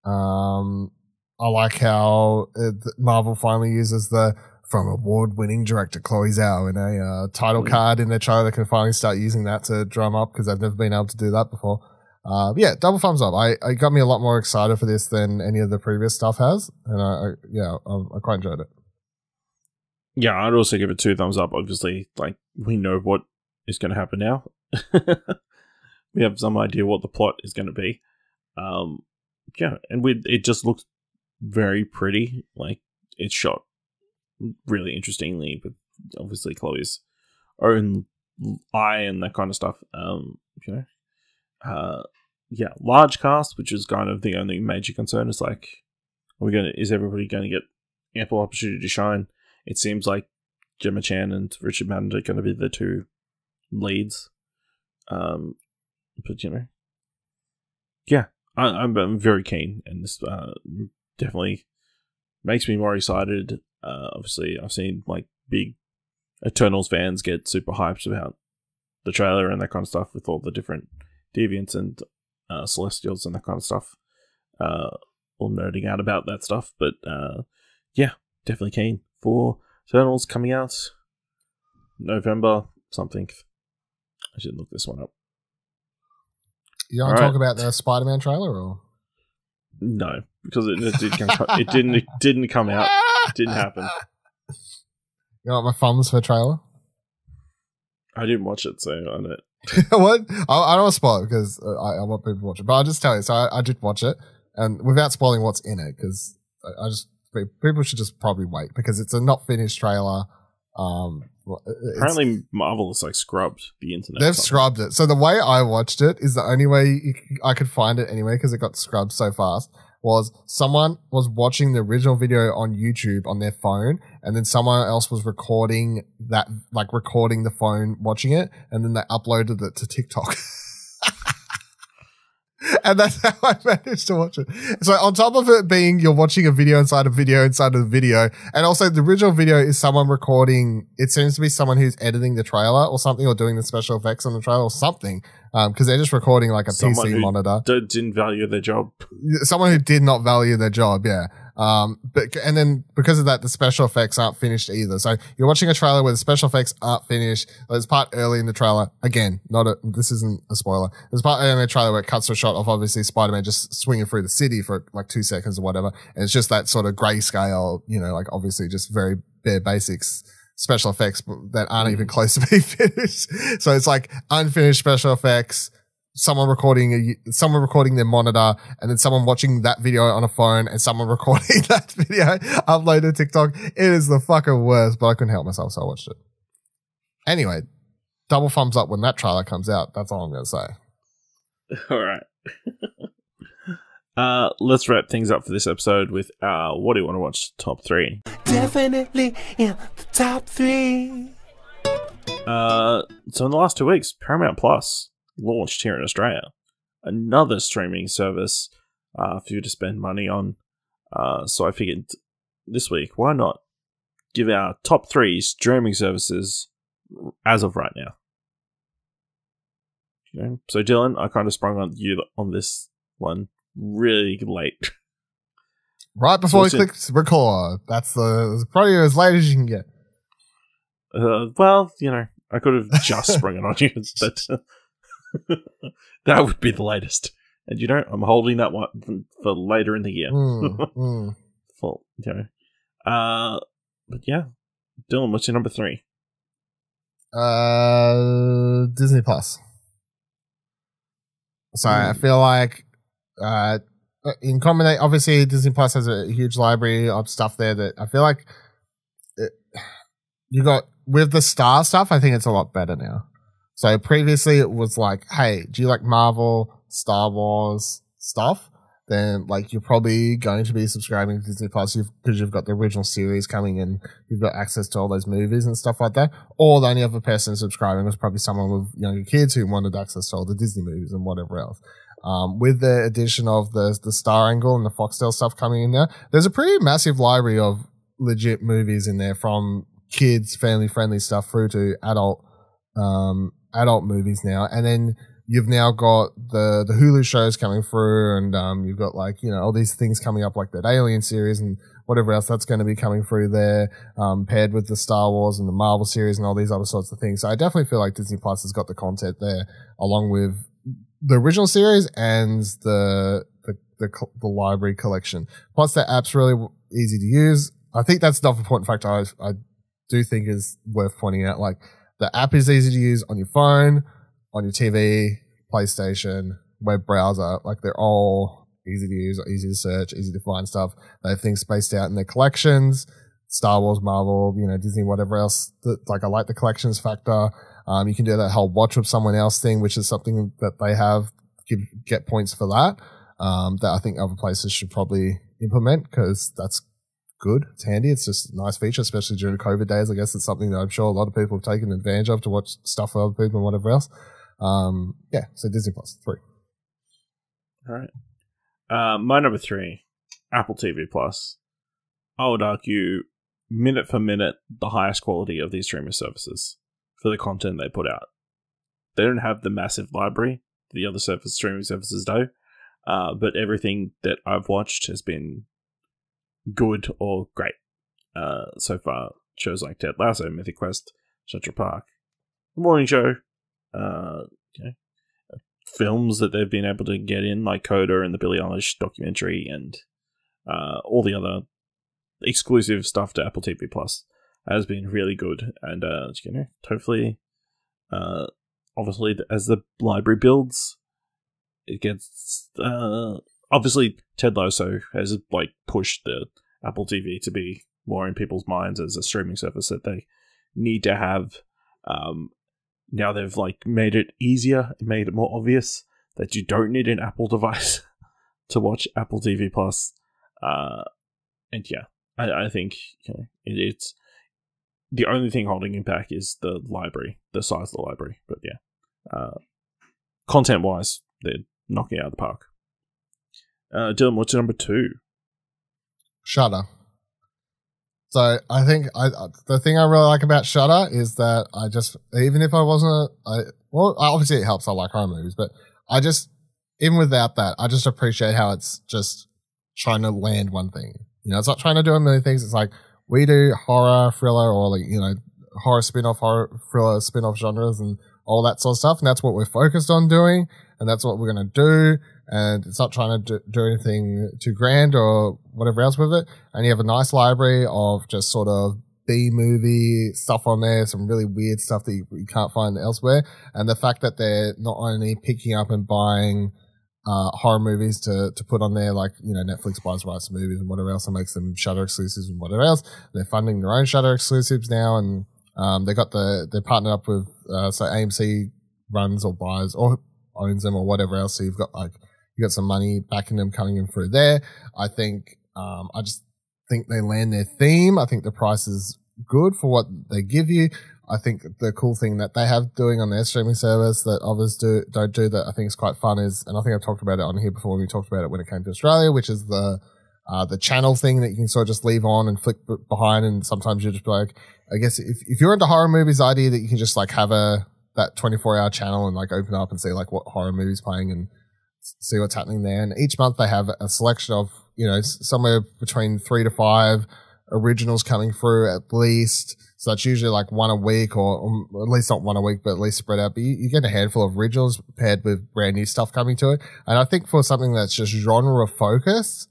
Speaker 3: I like how Marvel finally uses the from award-winning director Chloe Zhao in a title card in their trailer. They can finally start using that to drum up because they've never been able to do that before. Yeah, double thumbs up. I got me a lot more excited for this than any of the previous stuff has, and I quite enjoyed it.
Speaker 2: Yeah, I'd also give it 2 thumbs up. Obviously, like, we know what is going to happen now. We have some idea what the plot is going to be. Yeah, and it just looks very pretty. Like, it's shot really interestingly, with obviously Chloe's own eye and that kind of stuff. Yeah, large cast, which is kind of the only major concern. Is like, is everybody going to get ample opportunity to shine? It seems like Gemma Chan and Richard Madden are going to be the 2 leads. But yeah, I'm very keen, and this definitely makes me more excited. Obviously, I've seen like big Eternals fans get super hyped about the trailer and that kind of stuff, with all the different deviants and celestials and that kind of stuff. All nerding out about that stuff, but yeah, definitely keen for Eternals coming out November something. I should look this one up.
Speaker 3: You want to talk about the Spider-Man trailer, or
Speaker 2: no? Because it didn't come out. It didn't happen.
Speaker 3: You want my thumbs for a trailer?
Speaker 2: I didn't watch it, so I don't.
Speaker 3: What? I don't want to spoil it because I want people to watch it. But I'll just tell you. So I did watch it, and without spoiling what's in it, because people should just probably wait, because it's a not finished trailer.
Speaker 2: Apparently, Marvel is like scrubbed the internet.
Speaker 3: They've scrubbed it. So the way I watched it is the only way I could find it anyway, because it got scrubbed so fast. Was someone was watching the original video on YouTube on their phone, and then someone else was recording that, like recording the phone watching it, and then they uploaded it to TikTok. And that's how I managed to watch it. So on top of it being you're watching a video inside a video inside of the video, and also the original video is someone recording, it seems to be someone who's editing the trailer or something, or doing the special effects on the trailer or something, because they're just recording like a PC monitor.
Speaker 2: Didn't value their job.
Speaker 3: Someone who did not value their job, yeah. And then because of that, the special effects aren't finished either. So you're watching a trailer where the special effects aren't finished. There's part early in the trailer. Again, this isn't a spoiler. There's part early in the trailer where it cuts to a shot of obviously Spider-Man just swinging through the city for like 2 seconds or whatever. And it's just that sort of grayscale, like obviously just very bare basics special effects that aren't even close to being finished. So it's like unfinished special effects, someone recording their monitor, and then someone watching that video on a phone, and someone recording that video uploaded to TikTok. It is the fucking worst, but I couldn't help myself, so I watched it. Anyway, double thumbs up when that trailer comes out. That's all I'm going to say.
Speaker 2: All right. Let's wrap things up for this episode with what do you want to watch top 3?
Speaker 4: Definitely in the top 3.
Speaker 2: So in the last 2 weeks, Paramount Plus launched here in Australia. Another streaming service for you to spend money on. So I figured this week, why not give our top 3 streaming services as of right now. So Dylan, I kind of sprung on you on this one really late.
Speaker 3: Right before we click record. That's probably as late as you can get.
Speaker 2: Well, I could have just sprung it on you, but that would be the latest. And I'm holding that one for later in the year. For, but yeah, Dylan, what's your number 3?
Speaker 3: Disney Plus. So I feel like in combination, obviously Disney Plus has a huge library of stuff there that I feel like you got with the Star stuff. I think it's a lot better now. So previously it was like, hey, do you like Marvel, Star Wars stuff? Then like you're probably going to be subscribing to Disney Plus because you've got the original series coming in, you've got access to all those movies and stuff like that. Or the only other person subscribing was probably someone with younger kids who wanted access to all the Disney movies and whatever else. with the addition of the Star Angle and the Foxtel stuff coming in there, there's a pretty massive library of legit movies in there, from kids, family-friendly stuff through to adult movies now. And then you've now got the Hulu shows coming through, and you've got like, you know, all these things coming up like that Alien series and whatever else that's going to be coming through there, paired with the Star Wars and the Marvel series and all these other sorts of things. So I definitely feel like Disney Plus has got the content there, along with the original series and the library collection. Plus, the app's really easy to use. I think that's another important factor I do think is worth pointing out. Like, the app is easy to use on your phone, on your TV, PlayStation, web browser. Like, they're all easy to use, easy to search, easy to find stuff. They have things spaced out in their collections, Star Wars, Marvel, you know, Disney, whatever else. Like, I like the collections factor. You can do that whole watch with someone else thing, which is something that they have, get points for that. That I think other places should probably implement, because that's good. It's handy. It's just a nice feature, especially during the COVID days. I guess it's something that I'm sure a lot of people have taken advantage of to watch stuff for other people and whatever else. Yeah, so Disney Plus 3.
Speaker 2: All right. My number 3, Apple TV Plus. I would argue, minute for minute, the highest quality of these streaming services for the content they put out. They don't have the massive library the other streaming services do, but everything that I've watched has been good or great so far. Shows like Ted Lasso, Mythic Quest, Central Park, The Morning Show, films that they've been able to get in, like Coda and the Billie Eilish documentary, and all the other exclusive stuff to Apple TV Plus has been really good. And hopefully, obviously, as the library builds, it gets obviously Ted Lasso has like pushed the Apple TV to be more in people's minds as a streaming service that they need to have. Now they've like made it easier, made it more obvious that you don't need an Apple device to watch Apple TV Plus. And yeah, I think it's the only thing holding it back is the library, the size of the library. But yeah, content wise, they're knocking it out of the park. Dylan, what's your number 2?
Speaker 3: Shudder. So I think the thing I really like about Shudder is that I just, even if I wasn't, well, obviously it helps. I like horror movies, but I just, even without that, I just appreciate how it's just trying to land one thing. You know, it's not trying to do a million things. It's like, we do horror, thriller, or like, you know, horror thriller spin-off genres and all that sort of stuff. And that's what we're focused on doing. And that's what we're going to do. And it's not trying to do anything too grand or whatever else with it. And you have a nice library of just sort of B-movie stuff on there, some really weird stuff that you can't find elsewhere. And the fact that they're not only picking up and buying horror movies to put on there, like, you know, Netflix buys rights to movies and whatever else and makes them Shudder exclusives and whatever else. They're funding their own Shudder exclusives now, and they're partnered up with so AMC runs or buys or owns them or whatever else. So you got some money backing them coming in through there. I think I just think they land their theme. I think the price is good for what they give you. I think the cool thing that they have doing on their streaming service that others don't do that I think is quite fun is, and I think I've talked about it on here before when we talked about it when it came to Australia, which is the channel thing that you can sort of just leave on and flick behind, and sometimes you'll just be like, I guess if you're into horror movies, the idea that you can just like have that 24-hour channel and like open up and see like what horror movie's playing and see what's happening there. And each month they have a selection of, you know, somewhere between 3 to 5 originals coming through at least. So that's usually like one a week, or at least not one a week, but at least spread out. But you get a handful of originals paired with brand new stuff coming to it. And I think for something that's just genre focused,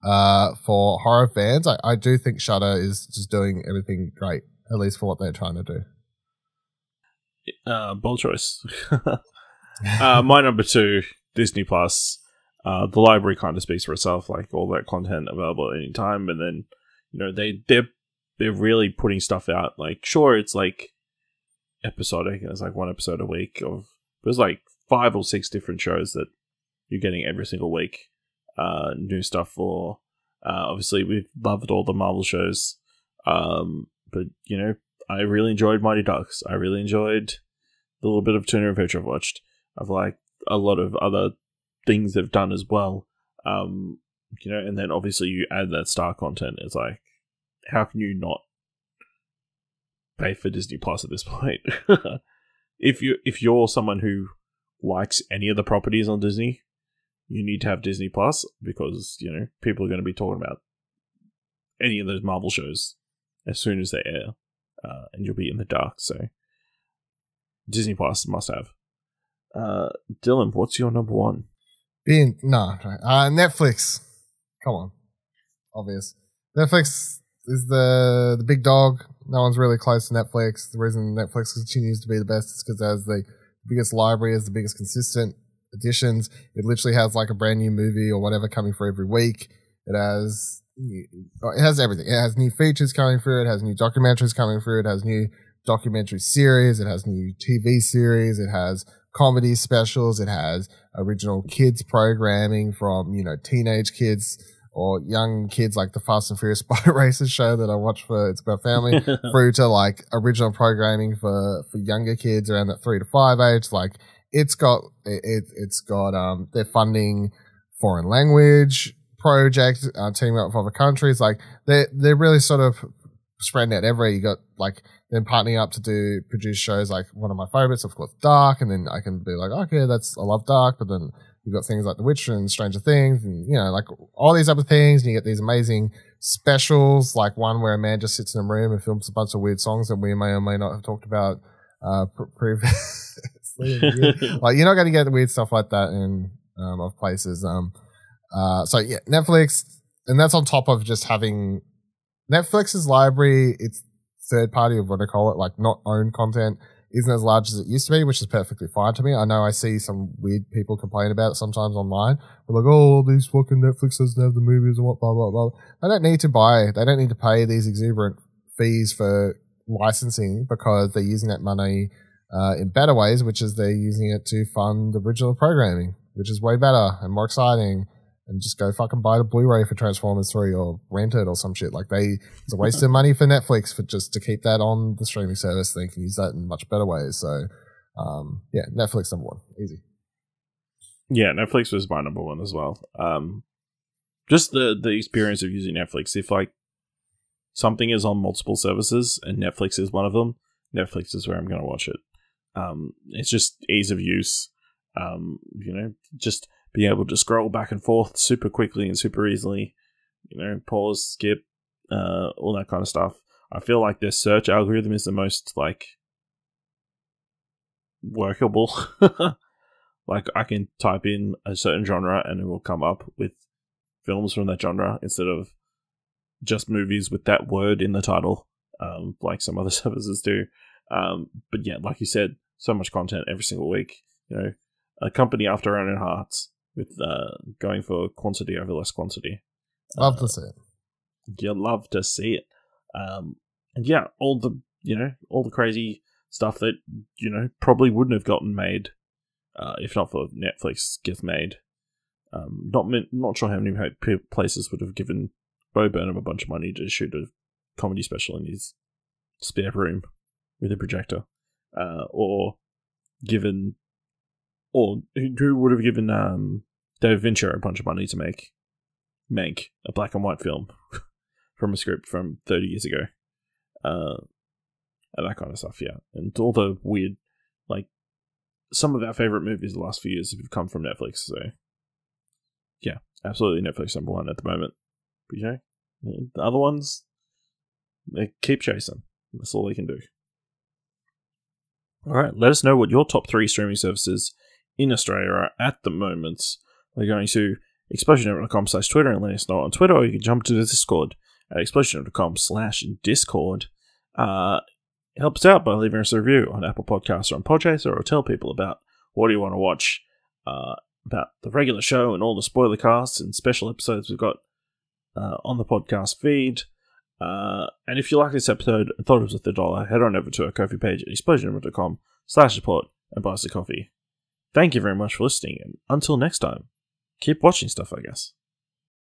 Speaker 3: for horror fans, I do think Shudder is just doing everything great, at least for what they're trying to do.
Speaker 2: Bold choice. My number 2, Disney Plus. The library kind of speaks for itself, like all that content available at any time. And then, you know, they're really putting stuff out. Like, sure, it's like episodic. It's like one episode a week there's like 5 or 6 different shows that you're getting every single week. New stuff for, obviously we've loved all the Marvel shows. But, you know, I really enjoyed Mighty Ducks. I really enjoyed the little bit of Tuna Adventure I've watched. I've liked a lot of other things they've done as well. You know, and then obviously you add that star content. It's like, how can you not pay for Disney Plus at this point? If you're someone who likes any of the properties on Disney, you need to have Disney Plus, because, you know, people are going to be talking about any of those Marvel shows as soon as they air, and you'll be in the dark. So Disney Plus must have. Dylan, what's your number one?
Speaker 3: Netflix. Come on, obvious. Netflix is the big dog. No one's really close to Netflix. The reason Netflix continues to be the best is because it has the biggest library, has the biggest consistent additions. It literally has like a brand new movie or whatever coming for every week. It has everything. It has new features coming through. It has new documentaries coming through. It has new documentary series. It has new TV series. It has comedy specials. It has original kids programming from, you know, teenage kids or young kids, like the Fast and Furious Boat Racers show that I watch for It's About Family, through to like original programming for younger kids around that 3 to 5 age. Like it's got they're funding foreign language project, teaming up with other countries. Like they're really sort of spreading out everywhere. You got like them partnering up to produce shows like one of my favorites, of course, Dark, and then I can be like, okay, I love Dark, but then you've got things like The Witcher and Stranger Things, and, you know, like all these other things, and you get these amazing specials, like one where a man just sits in a room and films a bunch of weird songs that we may or may not have talked about previously. Like, you're not going to get the weird stuff like that in other places. So yeah, Netflix, and that's on top of just having Netflix's library. It's third party, or what I call it, like not owned content, isn't as large as it used to be, which is perfectly fine to me. I know I see some weird people complain about it sometimes online. They're like, oh, these fucking Netflix doesn't have the movies and what, blah, blah, blah. They don't need to pay these exuberant fees for licensing, because they're using that money in better ways, which is they're using it to fund original programming, which is way better and more exciting. And just go fucking buy the Blu-ray for Transformers 3 or rent it or some shit. Like it's a waste of money for Netflix for just to keep that on the streaming service. They can use that in much better ways. So, yeah, Netflix number one. Easy.
Speaker 2: Yeah, Netflix was my number one as well. Just the experience of using Netflix. If like something is on multiple services and Netflix is one of them, Netflix is where I'm going to watch it. It's just ease of use. You know, just being able to scroll back and forth super quickly and super easily, you know, pause, skip, all that kind of stuff. I feel like their search algorithm is the most like workable. Like I can type in a certain genre and it will come up with films from that genre instead of just movies with that word in the title, like some other services do. But yeah, like you said, so much content every single week. You know, a company after our own hearts, with going for quantity over less quantity.
Speaker 3: Love to see it.
Speaker 2: You love to see it. And yeah, all the crazy stuff that, you know, probably wouldn't have gotten made if not for Netflix gets made. Not sure how many places would have given Bo Burnham a bunch of money to shoot a comedy special in his spare room with a projector, or who would have given David Fincher a bunch of money to make Mank, a black and white film from a script from 30 years ago, and that kind of stuff. Yeah, and all the weird, like some of our favorite movies the last few years have come from Netflix. So yeah, absolutely Netflix number one at the moment. But, you know, the other ones, they keep chasing. That's all they can do. All right, let us know what your top 3 streaming services in Australia are at the moment. We're going to explosionnetwork.com/Twitter and let us know on Twitter, or you can jump to the Discord at explosionnetwork.com/Discord. Help us out by leaving us a review on Apple Podcasts or on Podchaser, or tell people about what you want to watch, about the regular show and all the spoiler casts and special episodes we've got on the podcast feed. And if you like this episode and thought it was worth $1, head on over to our Ko-fi page at explosionnetwork.com/support and buy us a coffee. Thank you very much for listening, and until next time, keep watching stuff, I guess.